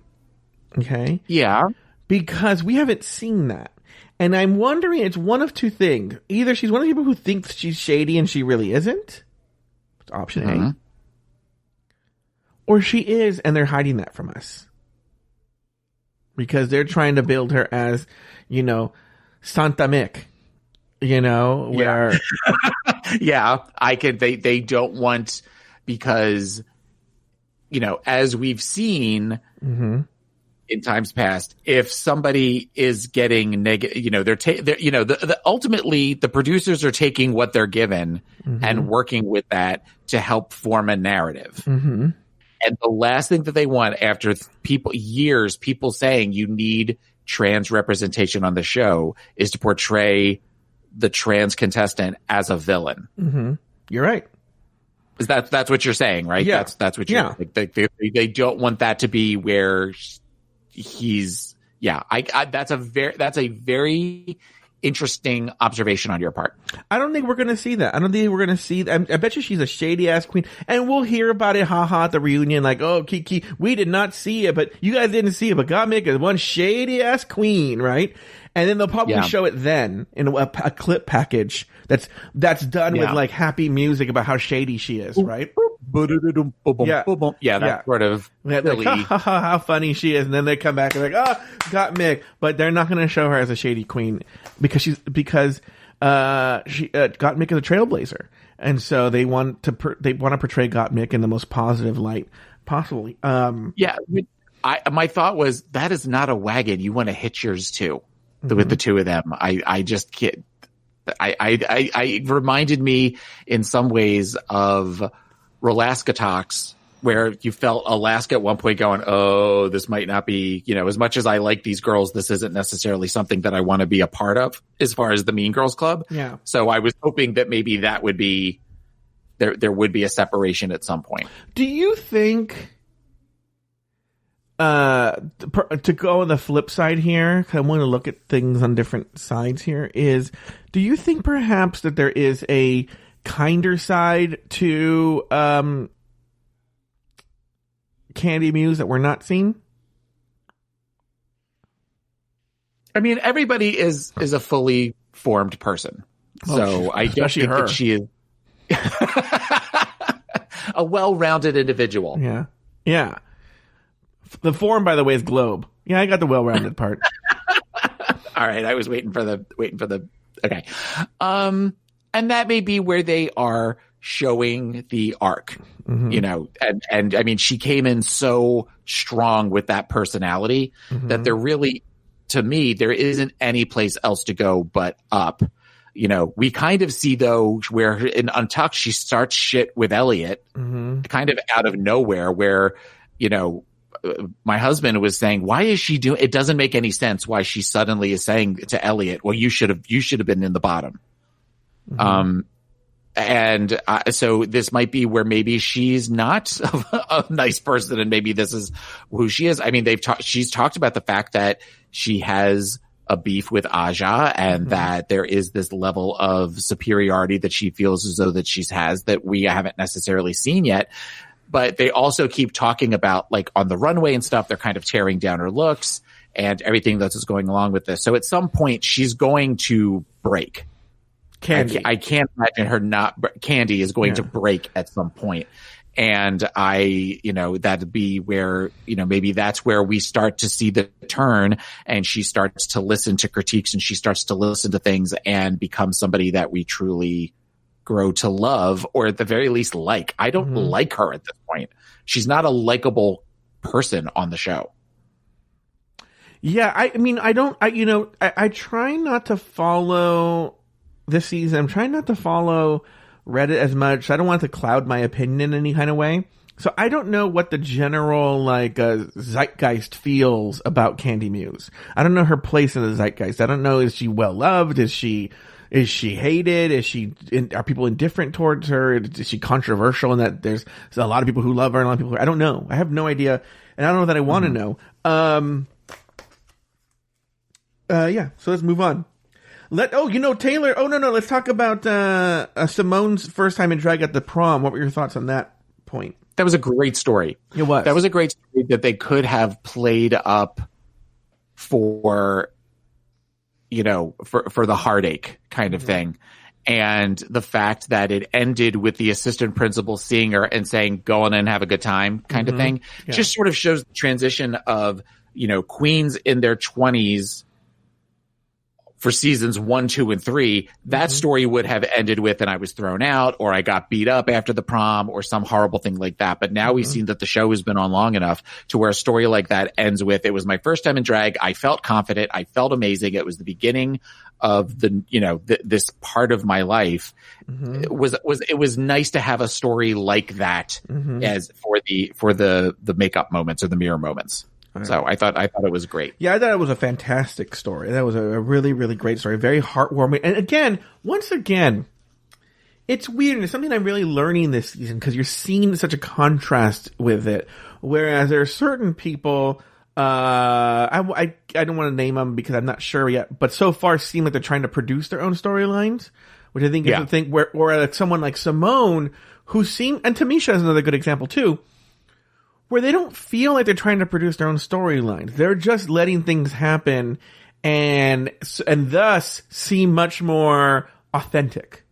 Okay? Yeah. Because we haven't seen that. And I'm wondering, it's one of two things. Either she's one of the people who thinks she's shady and she really isn't. It's option A. Or she is, and they're hiding that from us. Because they're trying to build her as, you know, Santa Mick, you know, where... Yeah, they don't want, because, you know, as we've seen in times past, if somebody is getting negative, you know, ultimately the producers are taking what they're given and working with that to help form a narrative. And the last thing that they want after people saying you need trans representation on the show is to portray the trans contestant as a villain. You're right. Is that's what you're saying, right? Yeah. That's what you're they don't want that to be where he's, that's a very interesting observation on your part. I don't think we're going to see that. I don't think we're going to see that. I bet you she's a shady ass queen, and we'll hear about it, haha, at the reunion, like, oh, Kiki, we did not see it, but you guys didn't see it, but Gottmik is one shady ass queen, right? And then they'll probably show it then in a clip package that's done with like happy music about how shady she is, right? That's sort of like, how funny she is, and then they come back and like, oh, Gottmik, but they're not going to show her as a shady queen because Gottmik is a trailblazer, and so they want to portray Gottmik in the most positive light possible. My thought was, that is not a wagon you want to hitch yours to. With the two of them, I just can't. I reminded me in some ways of Rolaska Talks, where you felt Alaska at one point going, "Oh, this might not be, you know, as much as I like these girls, this isn't necessarily something that I want to be a part of." As far as the Mean Girls Club, So I was hoping that maybe that would be there would be a separation at some point. Do you think? To go on the flip side here, 'cause I want to look at things on different sides here, is, do you think perhaps that there is a kinder side to Candy Muse that we're not seeing? I mean, everybody is a fully formed person. So I don't think that she is a well-rounded individual. Yeah. The form, by the way, is globe. Yeah, I got the well-rounded part. All right, I was waiting for the okay. And that may be where they are showing the arc, you know, and I mean, she came in so strong with that personality that there really, to me, there isn't any place else to go but up. You know, we kind of see, though, where in Untucked, she starts shit with Elliot kind of out of nowhere, where, you know, my husband was saying, why is she doing, it doesn't make any sense why she suddenly is saying to Elliot, well, you should have been in the bottom. And so this might be where maybe she's not a nice person, and maybe this is who she is. I mean, she's talked about the fact that she has a beef with Aja, and that there is this level of superiority that she feels as though that she has that we haven't necessarily seen yet. But they also keep talking about, like, on the runway and stuff, they're kind of tearing down her looks and everything that's going along with this. So at some point she's going to break. Candy. I can't imagine her not. Candy is going to break at some point. And that'd be where, maybe that's where we start to see the turn, and she starts to listen to critiques, and she starts to listen to things and become somebody that we truly grow to love, or at the very least like. I don't like her at this point. She's not a likable person on the show. Yeah. I try not to follow this season. I'm trying not to follow Reddit as much. I don't want to cloud my opinion in any kind of way. So I don't know what the general zeitgeist feels about Candy Muse. I don't know her place in the zeitgeist. I don't know, is she well loved? Is she hated? Are people indifferent towards her? Is she controversial in that there's a lot of people who love her and a lot of people who, I don't know. I have no idea, and I don't know that I want to know. So let's move on. Taylor. Oh, no. Let's talk about Simone's first time in drag at the prom. What were your thoughts on that point? That was a great story. It was. That was a great story that they could have played up for, for the heartache kind of thing. And the fact that it ended with the assistant principal seeing her and saying, go on and have a good time kind of thing, just sort of shows the transition of, queens in their 20s for seasons 1, 2, and 3, that story would have ended with, and I was thrown out, or I got beat up after the prom, or some horrible thing like that. But now we've seen that the show has been on long enough to where a story like that ends with, it was my first time in drag. I felt confident. I felt amazing. It was the beginning of this part of my life. It was nice to have a story like that as for the makeup moments or the mirror moments. So I thought it was great. Yeah, I thought it was a fantastic story. That was a really, really great story. Very heartwarming. And once again, it's weird. And it's something I'm really learning this season, because you're seeing such a contrast with it. Whereas there are certain people, I don't want to name them because I'm not sure yet, but so far seem like they're trying to produce their own storylines, which I think is the thing where like someone like Simone, and Tamisha is another good example too, where they don't feel like they're trying to produce their own storylines. They're just letting things happen and thus seem much more authentic.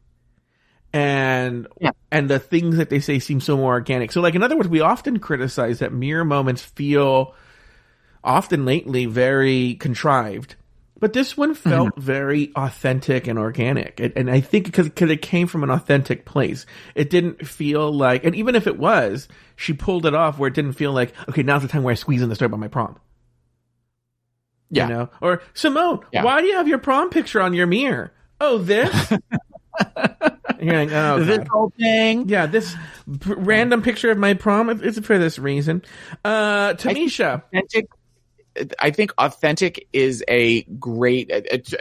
And the things that they say seem so more organic. So, like, in other words, we often criticize that mirror moments feel often lately very contrived. But this one felt very authentic and organic. And I think because it came from an authentic place. It didn't feel like, and even if it was, she pulled it off where it didn't feel like, okay, now's the time where I squeeze in the story about my prom. Yeah. Or, Simone, why do you have your prom picture on your mirror? Oh, this? And you're like, oh, this whole thing? Yeah, this random picture of my prom, it's for this reason. Tamisha. I think authentic is a great,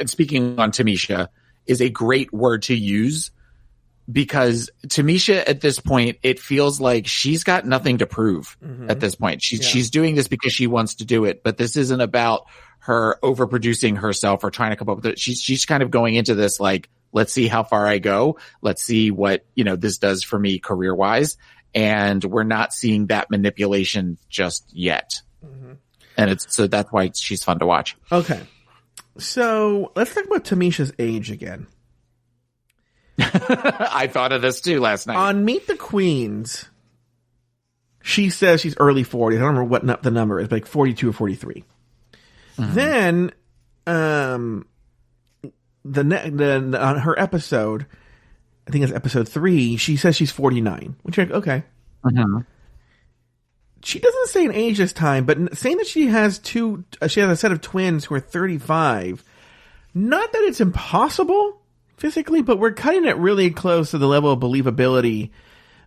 speaking on Tamisha, is a great word to use, because Tamisha at this point, it feels like she's got nothing to prove at this point. She's doing this because she wants to do it, but this isn't about her overproducing herself or trying to come up with it. She's kind of going into this like, let's see how far I go. Let's see what, this does for me career wise. And we're not seeing that manipulation just yet. And so that's why she's fun to watch. Okay. So let's talk about Tamisha's age again. I thought of this too last night. On Meet the Queens, she says she's early 40s. I don't remember what the number is, but like 42 or 43. Then, on her episode, I think it's episode 3, she says she's 49. Which, like, okay. She doesn't say an age this time, but saying that she has a set of twins who are 35. Not that it's impossible physically, but we're cutting it really close to the level of believability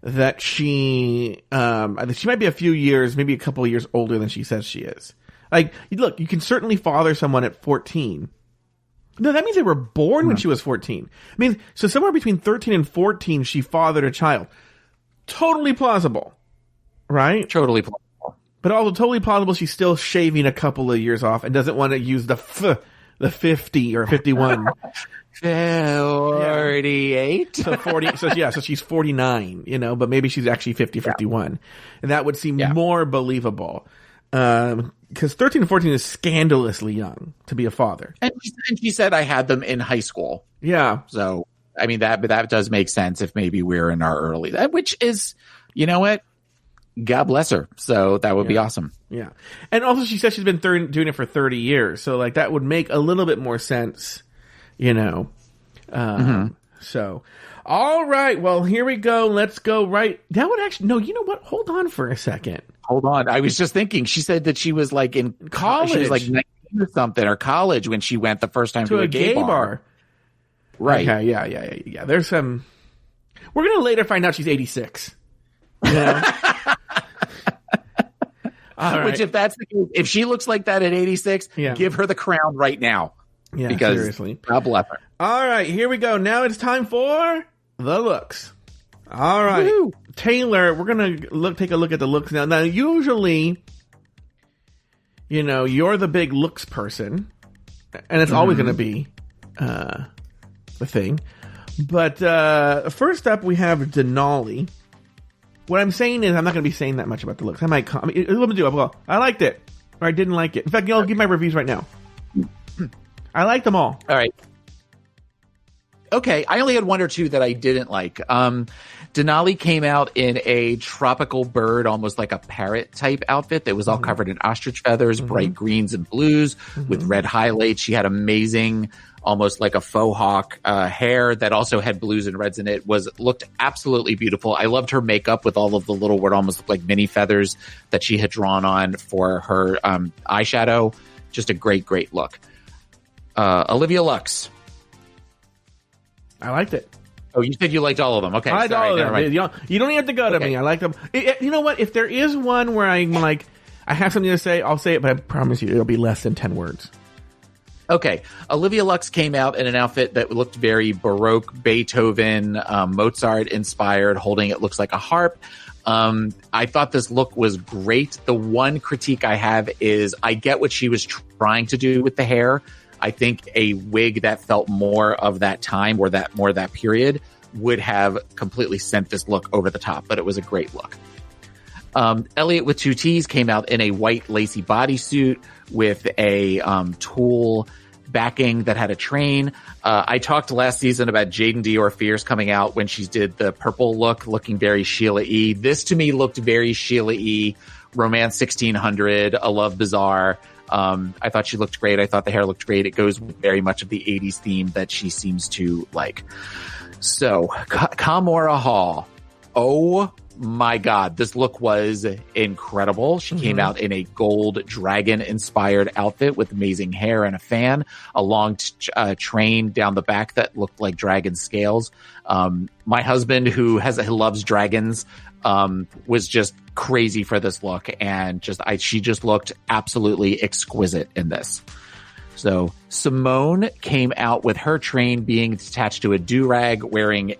that she might be a few years, maybe a couple of years older than she says she is. Like, look, you can certainly father someone at 14, No, that means they were born when she was 14. I mean, so somewhere between 13 and 14, she fathered a child. Totally plausible, right? Totally plausible. But also totally plausible she's still shaving a couple of years off and doesn't want to use the 50 or 51. 48. So 40. So she's 49, but maybe she's actually 50, 51. And that would seem more believable. Because 13 and 14 is scandalously young to be a father. And she said I had them in high school. Yeah. So, I mean, that does make sense if maybe we're in our early, which is, you know what? God bless her. So that would be awesome. Yeah. And also she said she's been doing it for 30 years. So like that would make a little bit more sense, So, all right. Well, here we go. Let's go right. That would actually, no, you know what? Hold on for a second. Hold on. I was just thinking, she said that she was like in college. She was like 19 or something, or college when she went the first time to a gay bar. Right. Okay. Yeah. There's some, we're going to later find out she's 86. All right. Which if that's the case, if she looks like that at 86, give her the crown right now. Yeah, because seriously. God bless her. All right, here we go. Now it's time for the looks. All right. Woo-hoo. Taylor, we're going to take a look at the looks now. Now, usually, you're the big looks person, and it's always going to be the thing. But first up, we have Denali. What I'm saying is I'm not going to be saying that much about the looks. Let me do. I liked it, or I didn't like it. In fact, I'll give my reviews right now. I like them all. All right. Okay, I only had one or two that I didn't like. Denali came out in a tropical bird, almost like a parrot type outfit that was all covered in ostrich feathers, bright greens and blues with red highlights. She had amazing, almost like a faux hawk hair that also had blues and reds in it. Looked absolutely beautiful. I loved her makeup with all of the little, what almost looked like mini feathers that she had drawn on for her eyeshadow. Just a great, great look. Olivia Lux. I liked it. Oh, you said you liked all of them. Okay. I liked all of them. You don't have to go to me. I like them. You know what? If there is one where I'm like, I have something to say, I'll say it, but I promise you it'll be less than 10 words. Okay. Olivia Lux came out in an outfit that looked very Baroque, Beethoven, Mozart inspired, holding it looks like a harp. I thought this look was great. The one critique I have is I get what she was trying to do with the hair. I think a wig that felt more of that time or more of that period would have completely sent this look over the top, but it was a great look. Elliot with two T's came out in a white lacy bodysuit with a tulle backing that had a train. I talked last season about Jaden Dior Fierce coming out when she did the purple look, looking very Sheila E. This to me looked very Sheila E. Romance 1600, A Love Bizarre. I thought she looked great. I thought the hair looked great. It goes very much of the 80s theme that she seems to like. So, Kamora Hall. Oh my God. This look was incredible. She came out in a gold dragon inspired outfit with amazing hair and a fan, a long train down the back that looked like dragon scales. My husband who loves dragons, was just crazy for this look, and she just looked absolutely exquisite in this. So Simone came out with her train being attached to a do-rag, wearing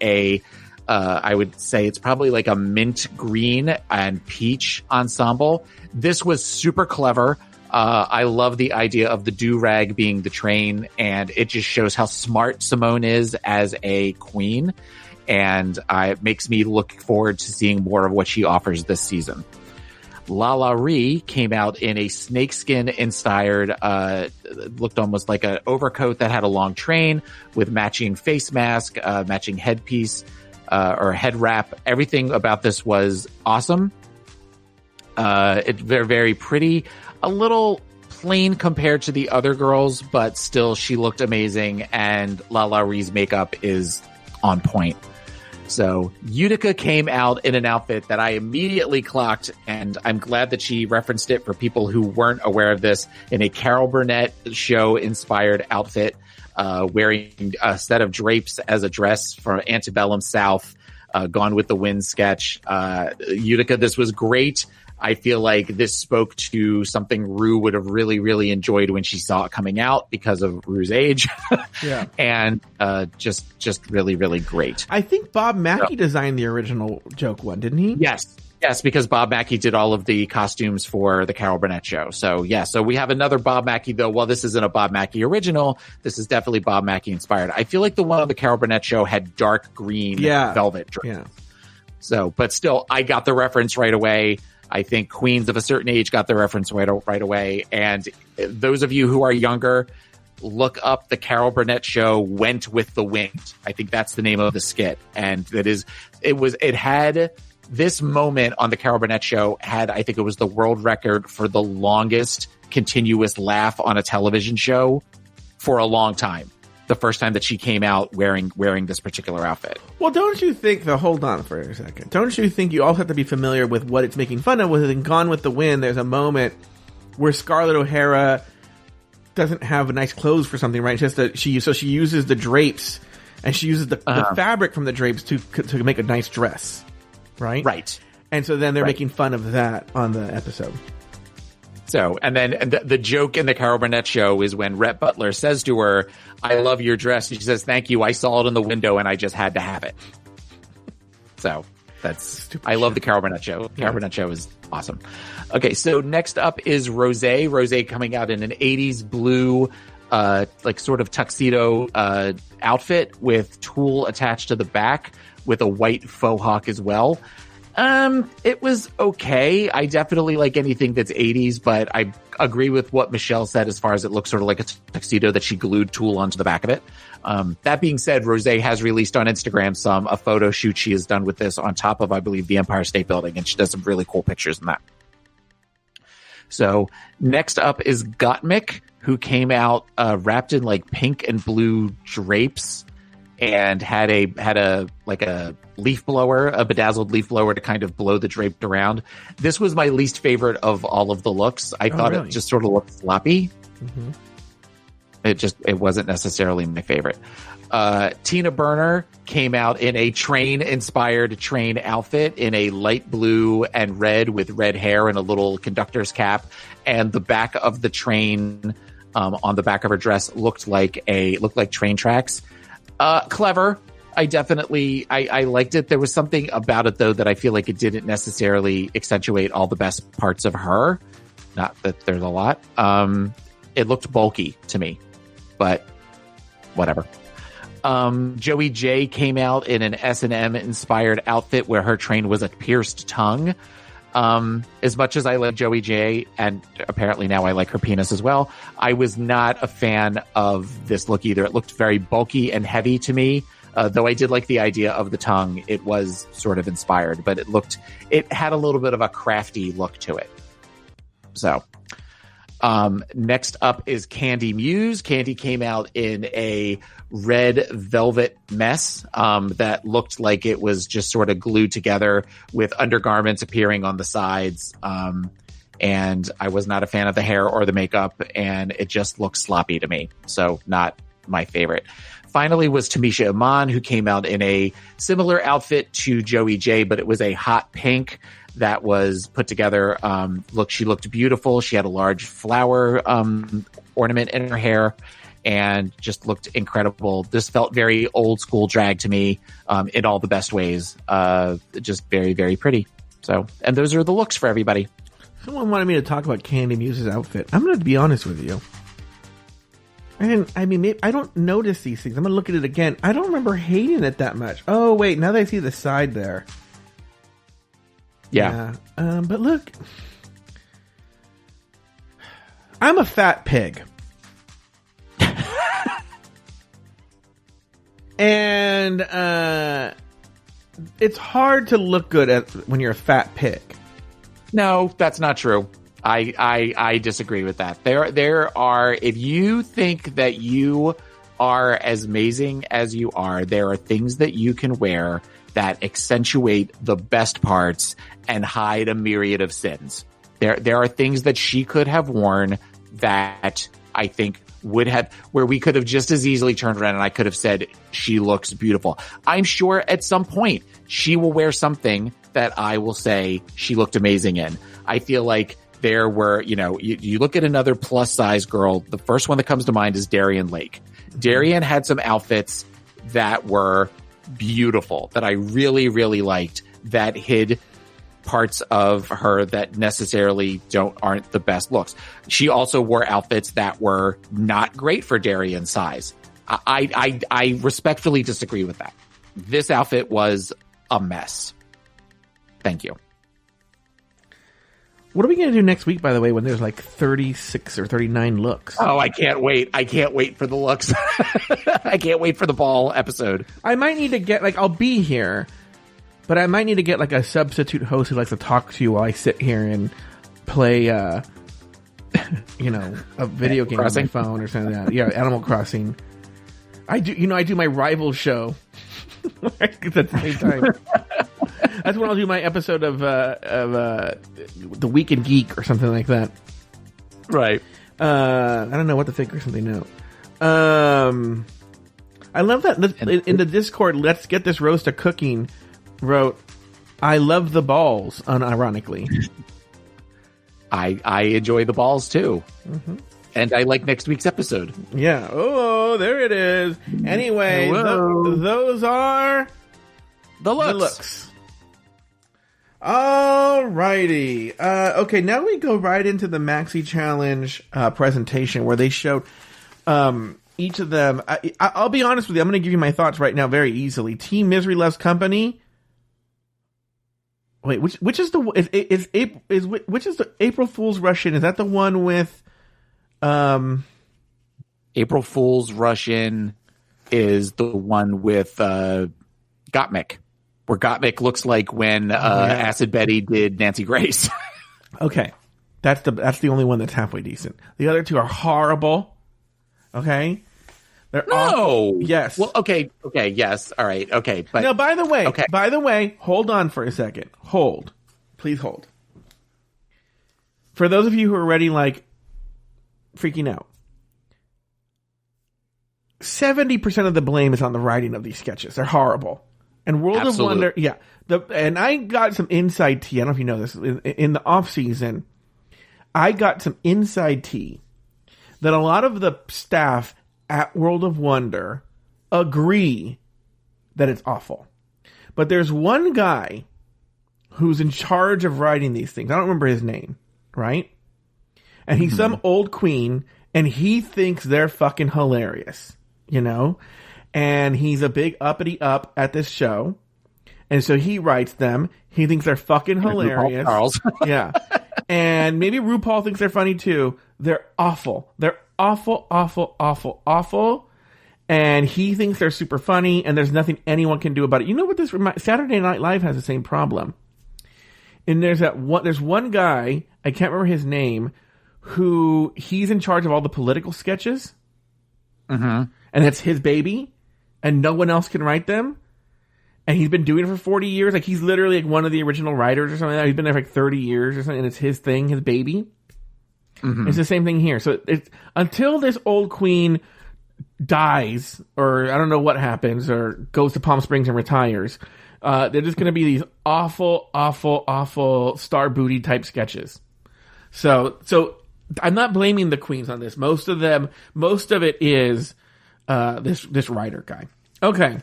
I would say it's probably like a mint green and peach ensemble. This was super clever. I love the idea of the do-rag being the train, and it just shows how smart Simone is as a queen. And it makes me look forward to seeing more of what she offers this season. Lala Ree came out in a snakeskin inspired, looked almost like an overcoat that had a long train with matching face mask, matching headpiece, or head wrap. Everything about this was awesome. It's very, very pretty. A little plain compared to the other girls, but still she looked amazing, and Lala Ree's makeup is on point. So Utica came out in an outfit that I immediately clocked, and I'm glad that she referenced it for people who weren't aware of this, in a Carol Burnett show inspired outfit, wearing a set of drapes as a dress from Antebellum South, Gone with the Wind sketch. Utica, this was great. I feel like this spoke to something Ru would have really, really enjoyed when she saw it coming out because of Ru's age. Yeah. And just really, really great. I think Bob Mackey designed the original joke one, didn't he? Yes. Yes, because Bob Mackey did all of the costumes for the Carol Burnett show. So, yeah. So we have another Bob Mackey, though. Well, this isn't a Bob Mackey original. This is definitely Bob Mackey inspired. I feel like the one on the Carol Burnett show had dark green velvet dress. Yeah. So, but still, I got the reference right away. I think queens of a certain age got the reference right away. And those of you who are younger, look up the Carol Burnett show Went with the Wind. I think that's the name of the skit. And it had this moment on the Carol Burnett show I think it was the world record for the longest continuous laugh on a television show for a long time. The first time that she came out wearing this particular outfit. Well, don't you think, hold on for a second. Don't you think you also have to be familiar with what it's making fun of? With Gone with the Wind, there's a moment where Scarlett O'Hara doesn't have nice clothes for something, right? It's just she uses the drapes, and she uses the fabric from the drapes to make a nice dress, right? Right. And so then they're making fun of that on the episode. So, and then the joke in the Carol Burnett show is when Rhett Butler says to her, "I love your dress." And she says, "Thank you. I saw it in the window and I just had to have it." So I love the Carol Burnett show. Carol Burnett show is awesome. Okay. So next up is Rosé. Rosé coming out in an 80s blue, like sort of tuxedo, outfit with tulle attached to the back with a white faux hawk as well. It was okay. I definitely like anything that's 80s, but I agree with what Michelle said as far as it looks sort of like a tuxedo that she glued tulle onto the back of it. That being said, Rosé has released on Instagram a photo shoot she has done with this on top of, I believe, the Empire State Building, and she does some really cool pictures in that. So next up is Gottmik, who came out wrapped in like pink and blue drapes and had a leaf blower, a bedazzled leaf blower to kind of blow the drape around. This was my least favorite of all of the looks. I thought it just sort of looked sloppy. Mm-hmm. It wasn't necessarily my favorite. Tina Burner came out in a inspired train outfit in a light blue and red with red hair and a little conductor's cap. And the back of the train, on the back of her dress looked like train tracks. Clever. I liked it. There was something about it though that I feel like it didn't necessarily accentuate all the best parts of her. Not that there's a lot. It looked bulky to me, but whatever. Joey J came out in an S&M inspired outfit where her train was a pierced tongue. As much as I like Joey J, and apparently now I like her penis as well, I was not a fan of this look either. It looked very bulky and heavy to me. Though I did like the idea of the tongue, it was sort of inspired, but it had a little bit of a crafty look to it. So, next up is Candy Muse. Candy came out in a red velvet mess, that looked like it was just sort of glued together with undergarments appearing on the sides. And I was not a fan of the hair or the makeup, and it just looked sloppy to me. So not my favorite. Finally was Tamisha Iman, who came out in a similar outfit to Joey J, but it was a hot pink that was put together. She looked beautiful. She had a large flower ornament in her hair and just looked incredible. This felt very old school drag to me, in all the best ways. Just very, very pretty. So, and those are the looks for everybody. Someone wanted me to talk about Candy Muse's outfit. I'm going to be honest with you. I don't notice these things. I'm going to look at it again. I don't remember hating it that much. Oh, wait. Now that I see the side there. Yeah. But look. I'm a fat pig. And it's hard to look good when you're a fat pig. No, that's not true. I disagree with that. There are, if you think that you are as amazing as you are, there are things that you can wear that accentuate the best parts and hide a myriad of sins. There are things that she could have worn that I think where we could have just as easily turned around and I could have said, she looks beautiful. I'm sure at some point she will wear something that I will say she looked amazing in. I feel like there were, you look at another plus size girl, the first one that comes to mind is Darian Lake. Darian had some outfits that were beautiful that I really, really liked that hid parts of her that necessarily aren't the best looks. She also wore outfits that were not great for Darian's size. I respectfully disagree with that. This outfit was a mess. Thank you. What are we going to do next week, by the way, when there's like 36 or 39 looks? Oh, I can't wait. I can't wait for the looks. I can't wait for the ball episode. I might need to get, I'll be here, but I might need to get, a substitute host who likes to talk to you while I sit here and play, a video game on my phone or something like that. Yeah, Animal Crossing. I do my rival show at the same time. That's when I'll do my episode of The Week in Geek or something like that. Right. I don't know what to think or something now. I love that in the Discord, Let's Get This Roast a Cooking wrote, I love the balls, unironically. I enjoy the balls too. Mm-hmm. And I like next week's episode. Yeah. Oh, there it is. Anyway, those are the looks. The looks. Alrighty. Okay, now we go right into the Maxi Challenge presentation where they showed each of them. I'll be honest with you. I'm going to give you my thoughts right now very easily. Team Misery Loves Company. Wait, which is the which is the April Fool's Rush-In? Is that the one with April Fool's Rush-In is the one with Gottmik. Where Gottmik looks like when Acid Betty did Nancy Grace. Okay. That's the only one that's halfway decent. The other two are horrible. Okay? They're awful. Yes. Well, okay, yes. All right. Okay. But now, by the way, hold on for a second. Hold. Please hold. For those of you who are already freaking out. 70% of the blame is on the writing of these sketches. They're horrible. And World of Wonder, yeah. And I got some inside tea. I don't know if you know this. In the off season, I got some inside tea that a lot of the staff at World of Wonder agree that it's awful. But there's one guy who's in charge of writing these things. I don't remember his name, right? And he's some old queen, and he thinks they're fucking hilarious, And he's a big uppity up at this show. And so he writes them. He thinks they're fucking hilarious. Yeah. And maybe RuPaul thinks they're funny too. They're awful. They're awful, awful, awful, awful. And he thinks they're super funny and there's nothing anyone can do about it. You know what this Saturday Night Live has the same problem. And there's one guy, I can't remember his name, who he's in charge of all the political sketches. Mm-hmm. And it's his baby. And no one else can write them. And he's been doing it for 40 years. He's literally one of the original writers or something like that. He's been there for 30 years or something. And it's his thing, his baby. Mm-hmm. It's the same thing here. So it's until this old queen dies, or I don't know what happens, or goes to Palm Springs and retires, they're just going to be these awful, awful, awful star booty type sketches. So I'm not blaming the queens on this. Most of it is this writer guy. Okay.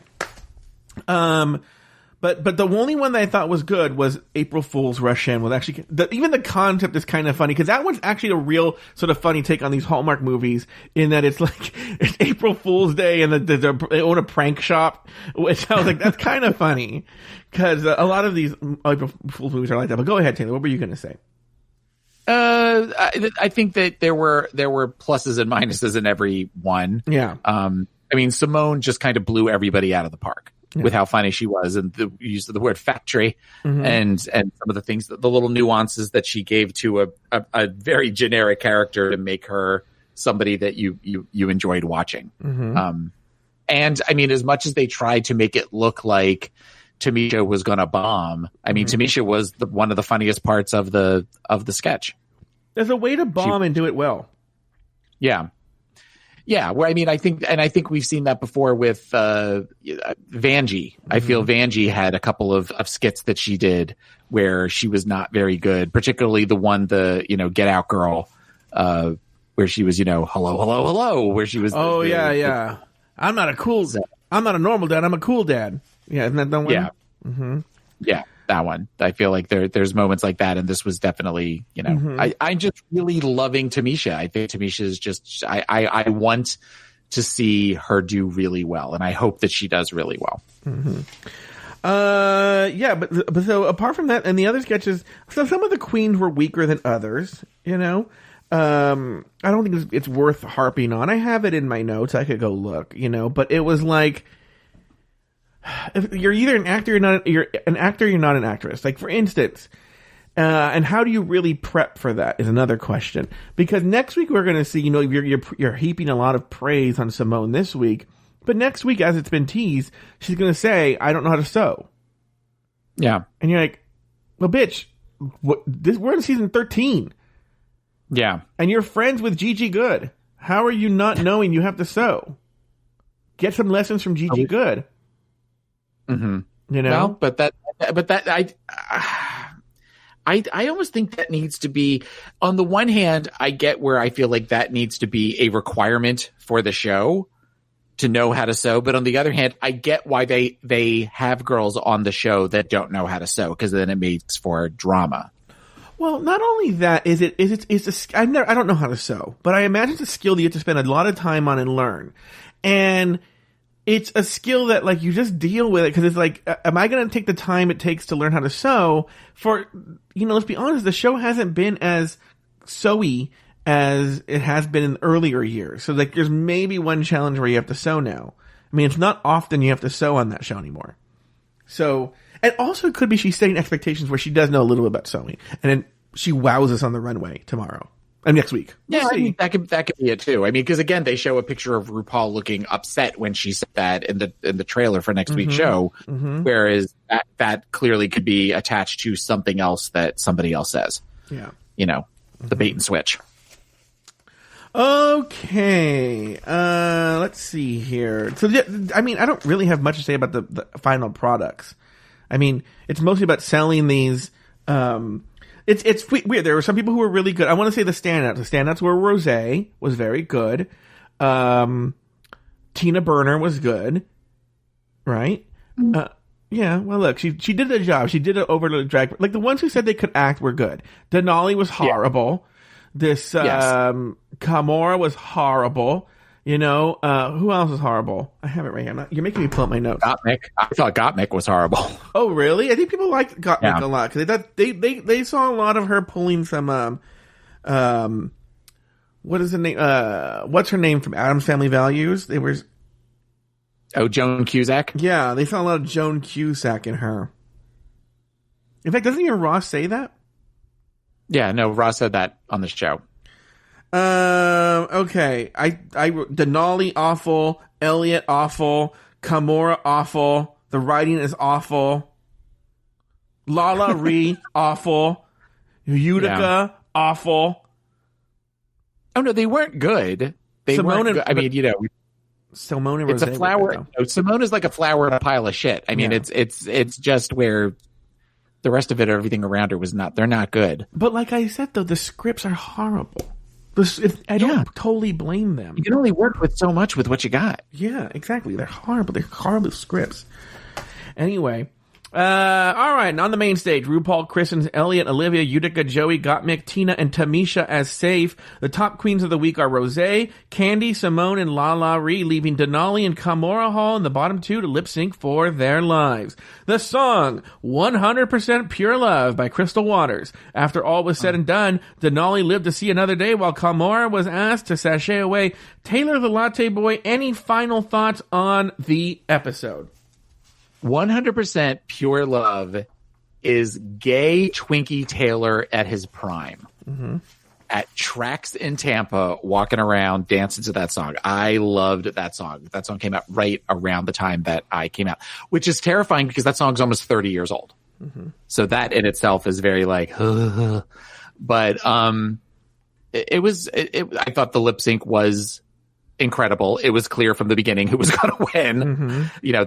But the only one that I thought was good was April Fool's Rush-In. Was actually even the concept is kind of funny because that one's actually a real sort of funny take on these Hallmark movies in that it's April Fool's Day and they own a prank shop, which I was like, that's kind of funny because a lot of these April Fool's movies are like that. But go ahead, Taylor. What were you going to say? I think that there were pluses and minuses in every one. Yeah. Simone just kind of blew everybody out of the park. Yeah. With how funny she was and the use of the word factory and some of the things, the little nuances that she gave to a very generic character to make her somebody that you enjoyed watching. Mm-hmm. And as much as they tried to make it look like Tamisha was going to bomb, Tamisha was one of the funniest parts of the sketch. There's a way to bomb and do it well. Yeah. Yeah, where I think we've seen that before with Vanjie. Mm-hmm. I feel Vanjie had a couple of skits that she did where she was not very good, particularly the one, Get Out Girl, where she was, hello, hello, hello, where she was. Oh, yeah. I'm not a normal dad. I'm a cool dad. Yeah, isn't that the one? Yeah. Mm-hmm. Yeah, that one. I feel like there's moments like that, and this was definitely, I'm just really loving Tamisha. I think Tamisha is just, I want to see her do really well, and I hope that she does really well. Mm-hmm. Yeah, but so apart from that and the other sketches, so some of the queens were weaker than others, I don't think it's worth harping on. I have it in my notes. I could go look, but it was like, if you're either an actor, you're an actor, you're not an actress. Like, for instance, and how do you really prep for that is another question. Because next week we're going to see, you're heaping a lot of praise on Simone this week, but next week, as it's been teased, she's going to say, I don't know how to sew. Yeah. And you're like, well, bitch, we're in season 13. Yeah. And you're friends with Gigi Good. How are you not knowing you have to sew? Get some lessons from Gigi Good. Mm-hmm. Well, but that I almost think that needs to be, on the one hand, I get where I feel like that needs to be a requirement for the show to know how to sew. But on the other hand, I get why they have girls on the show that don't know how to sew, because then it makes for drama. Well, not only that, I don't know how to sew, but I imagine it's a skill that you have to spend a lot of time on and learn. And it's a skill that, like, you just deal with it, because it's like, am I going to take the time it takes to learn how to sew? For, let's be honest, the show hasn't been as sewy as it has been in earlier years. So, like, there's maybe one challenge where you have to sew now. I mean, it's not often you have to sew on that show anymore. So, and also it could be she's setting expectations where she does know a little bit about sewing, and then she wows us on the runway tomorrow. And next week. Yeah, I mean, that could be it too. I mean, because again, they show a picture of RuPaul looking upset when she said that in the trailer for next week's show, whereas that clearly could be attached to something else that somebody else says. Yeah. The bait and switch. Okay. Let's see here. So, I mean, I don't really have much to say about the final products. I mean, it's mostly about selling these, It's weird. There were some people who were really good. I want to say the standouts. The standouts were Rosé was very good. Tina Burner was good. Right? Yeah. Well, look, she did the job. She did it over the drag. Like, the ones who said they could act were good. Denali was horrible. This Kamora was horrible. Who else is horrible? I have it right here. You're making me pull up my notes. Gottmik. I thought Gottmik was horrible. Oh, really? I think people liked Gottmik a lot, because they saw a lot of her pulling some what is the name? What's her name from Addams Family Values? They were. Oh, Joan Cusack. Yeah, they saw a lot of Joan Cusack in her. In fact, doesn't even Ross say that? Yeah, no, Ross said that on the show. Okay. I Denali awful, Elliot awful, Kamora awful, the writing is awful, Lala Ree awful, Utica awful. Oh no, they weren't good. Simone weren't good. I mean, Simone and it's a flower. Simone is like a flower in a pile of shit. I mean, it's just where the rest of it, everything around her was not. They're not good. But like I said, though, the scripts are horrible. I don't totally blame them. You can only work with so much with what you got. Yeah, exactly. They're horrible. They're horrible scripts. Anyway. All right. And on the main stage, RuPaul christens Elliot, Olivia, Utica, Joey, Gottmik, Tina, and Tamisha as safe. The top queens of the week are Rosé, Candy, Simone, and Lala Ree, leaving Denali and Kamora Hall in the bottom two to lip sync for their lives. The song, 100% Pure Love by Crystal Waters. After all was said and done, Denali lived to see another day while Kamora was asked to sashay away. Taylor the Latte Boy, any final thoughts on the episode? 100% Pure Love is gay Twinkie Taylor at his prime. Mm-hmm. At Tracks in Tampa, walking around, dancing to that song. I loved that song. That song came out right around the time that I came out, which is terrifying because that song's almost 30 years old. Mm-hmm. So that in itself is very like, but I thought the lip sync was incredible. It was clear from the beginning who was going to win. You know,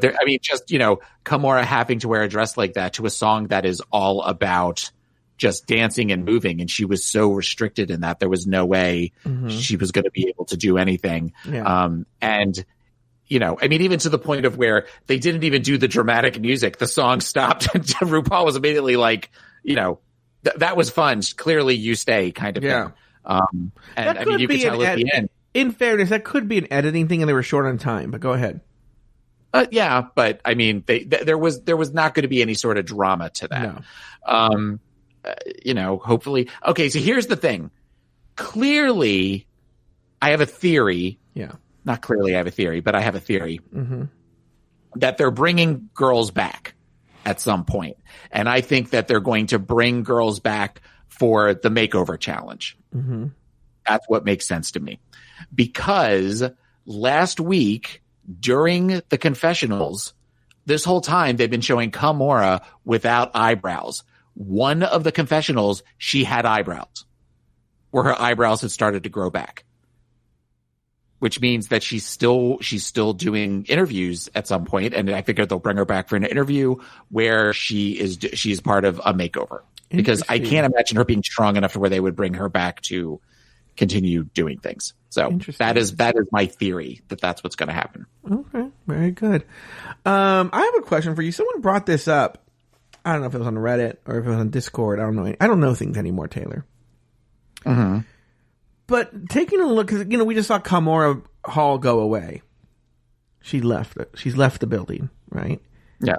Kimora having to wear a dress like that to a song that is all about just dancing and moving, and she was so restricted in that there was no way she was going to be able to do anything. And you know, I mean, even to the point of where they didn't even do the dramatic music, the song stopped, and RuPaul was immediately like, you know, that was fun. Clearly, you stay kind of thing. And I mean, you could tell at the end. In fairness, that could be an editing thing, and they were short on time. But go ahead. Yeah, but I mean, there was not going to be any sort of drama to that. No. You know, hopefully. Okay, so here's the thing. Clearly, I have a theory. Yeah. Not clearly I have a theory, but I have a theory that they're bringing girls back at some point. And I think that they're going to bring girls back for the makeover challenge. That's what makes sense to me. Because last week during the confessionals, this whole time they've been showing Kimora without eyebrows. One of the confessionals, she had eyebrows, where her eyebrows had started to grow back, which means that she's still doing interviews at some point, and I figure they'll bring her back for an interview where she's part of a makeover, because I can't imagine her being strong enough to where they would bring her back to continue doing things. So that is my theory that's what's going to happen. Okay, very good. I have a question for you. Someone brought this up. I don't know if it was on Reddit or if it was on Discord. I don't know. I don't know things anymore, Taylor. But taking a look, you know, we just saw Kimora Hall go away. She's left the building, right? Yeah.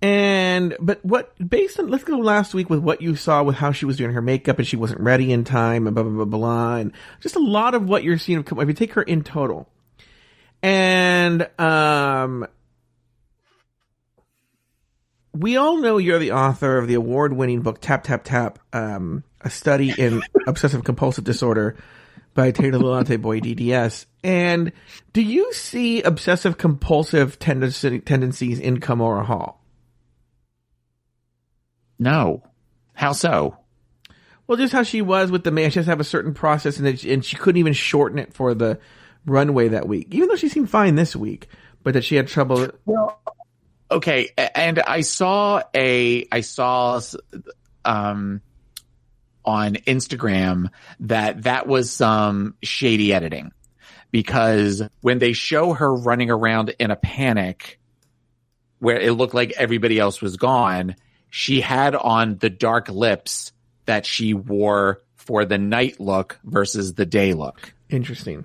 Let's go last week with what you saw with how she was doing her makeup and she wasn't ready in time and blah, blah, blah, blah, and just a lot of what you're seeing of Kimora. If you take her in total. And, we all know you're the author of the award-winning book Tap, Tap, Tap, a study in obsessive compulsive disorder by Taylor Latte Boy DDS. And do you see obsessive compulsive tendencies in Kimora Hall? No. How so? Well, just how she was with the man. She has to have a certain process, and she couldn't even shorten it for the runway that week, even though she seemed fine this week, but that she had trouble. Well, okay, and I saw on Instagram that was some shady editing, because when they show her running around in a panic where it looked like everybody else was gone, she had on the dark lips that she wore for the night look versus the day look. Interesting.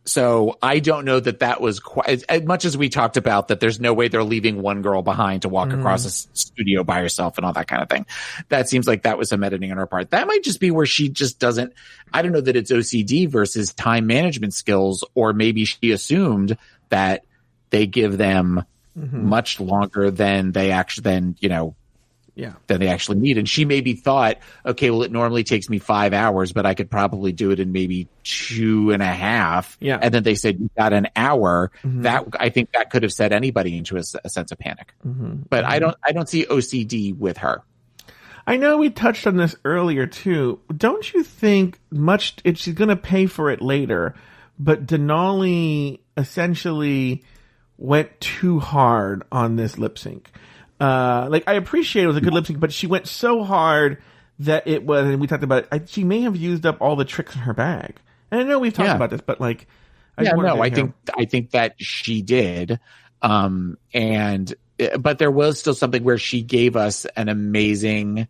So I don't know that was quite as much as we talked about that. There's no way they're leaving one girl behind to walk across a studio by herself and all that kind of thing. That seems like that was some editing on her part. That might just be where she just doesn't. I don't know that it's OCD versus time management skills, or maybe she assumed that they give them much longer than they actually than they actually need. And she maybe thought, okay, well, it normally takes me 5 hours, but I could probably do it in maybe 2.5. Yeah. And then they said, you got an hour. That, I think that could have set anybody into a sense of panic. But I don't see OCD with her. I know we touched on this earlier too. Don't you think she's going to pay for it later, but Denali essentially went too hard on this lip sync. I appreciate it was a good lip sync, but she went so hard that it was, and we talked about it, she may have used up all the tricks in her bag. And I know we've talked about this, but I think that she did. But there was still something where she gave us an amazing,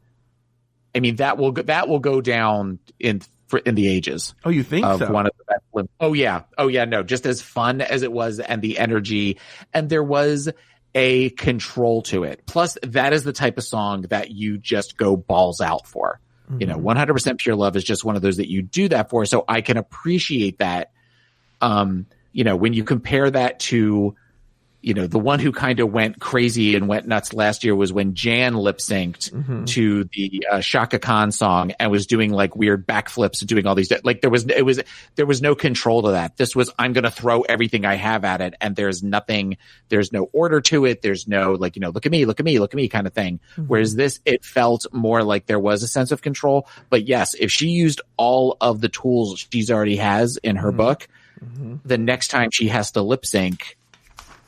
I mean, that will go down in the ages. Oh, you think so? One of the best lips. Oh yeah. No, just as fun as it was, and the energy, and there was a control to it. Plus, that is the type of song that you just go balls out for. 100% Pure Love is just one of those that you do that for. So I can appreciate that. When you compare that to, the one who kind of went crazy and went nuts last year was when Jan lip synced to the Shaka Khan song and was doing like weird backflips and doing all these, like there was no control to that. This was, I'm going to throw everything I have at it, and there's no order to it. There's no look at me kind of thing. Whereas this, it felt more like there was a sense of control. But yes, if she used all of the tools she's already has in her book, the next time she has to lip sync,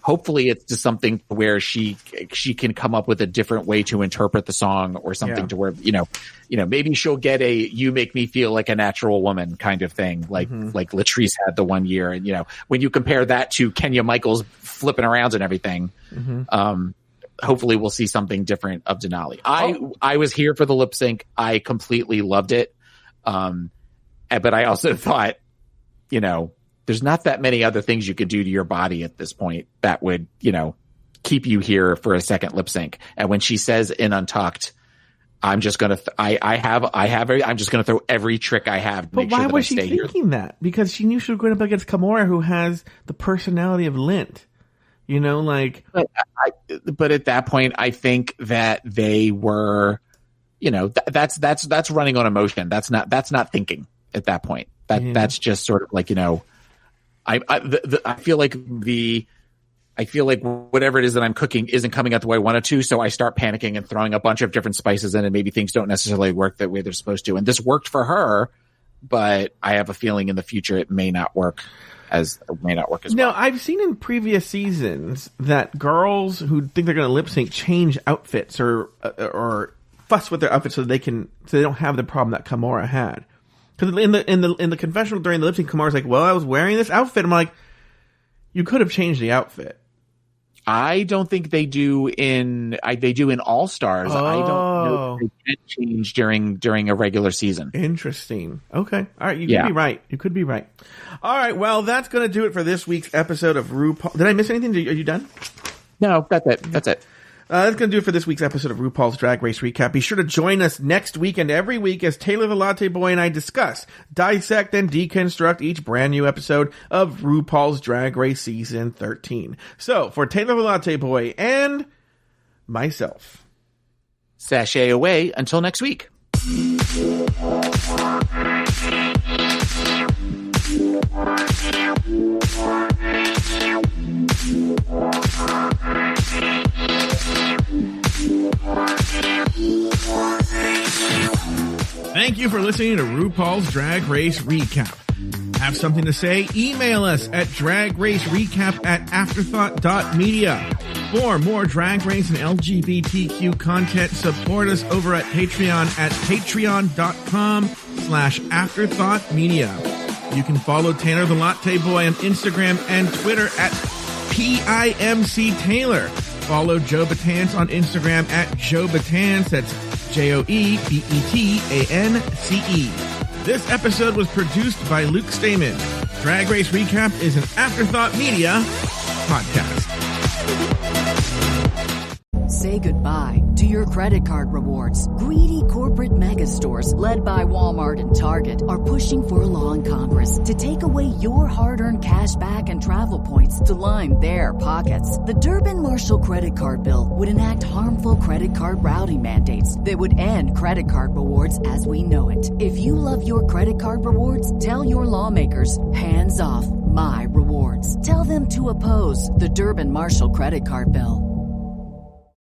hopefully it's to something where she can come up with a different way to interpret the song or something to where, maybe she'll get a "you make me feel like a natural woman" kind of thing, like Latrice had the one year. And, when you compare that to Kenya Michaels flipping around and everything, hopefully we'll see something different of Denali. I was here for the lip sync. I completely loved it. But I also thought, there's not that many other things you could do to your body at this point that would, keep you here for a second lip sync. And when she says in Untucked, I'm just going to, I'm just going to throw every trick I have to make sure that I stay here. But why was she thinking that? Because she knew she was going up against Kimura, who has the personality of Lint. But at that point, I think that they were, that's running on emotion. That's not thinking at that point. That's just sort of like, I feel like whatever it is that I'm cooking isn't coming out the way I want it to. So I start panicking and throwing a bunch of different spices in, and maybe things don't necessarily work the way they're supposed to. And this worked for her, but I have a feeling in the future it may not work as well. Now, I've seen in previous seasons that girls who think they're going to lip sync change outfits or fuss with their outfits so they don't have the problem that Kimura had. Because in the confessional during the lip sync, Kimura's like, "Well, I was wearing this outfit." I'm like, you could have changed the outfit. I don't think they do they do in All Stars. I don't know if they can change during a regular season. Interesting. Okay. All right. You could be right. You could be right. All right. Well, that's going to do it for this week's episode of RuPaul. Did I miss anything? Are you done? No, that's it. That's it. That's going to do it for this week's episode of RuPaul's Drag Race Recap. Be sure to join us next week and every week as Taylor the Latte Boy and I discuss, dissect, and deconstruct each brand new episode of RuPaul's Drag Race Season 13. So, for Taylor the Latte Boy and myself, sashay away until next week. Thank you for listening to RuPaul's Drag Race Recap. Have something to say? Email us at dragracerecap@afterthought.media. For more Drag Race and LGBTQ content, support us over at Patreon at patreon.com/afterthoughtmedia. You can follow Taylor the Latte Boy on Instagram and Twitter at PIMC Follow Joe Betance on Instagram at Joe Betance. That's JoeBetance. This episode was produced by Luke Stamen. Drag Race Recap is an Afterthought Media podcast. Say goodbye to your credit card rewards. Greedy corporate mega stores, led by Walmart and Target, are pushing for a law in Congress to take away your hard-earned cash back and travel points to line their pockets. The Durbin-Marshall credit card bill would enact harmful credit card routing mandates that would end credit card rewards as we know it. If you love your credit card rewards, tell your lawmakers, hands off my rewards. Tell them to oppose the Durbin-Marshall credit card bill.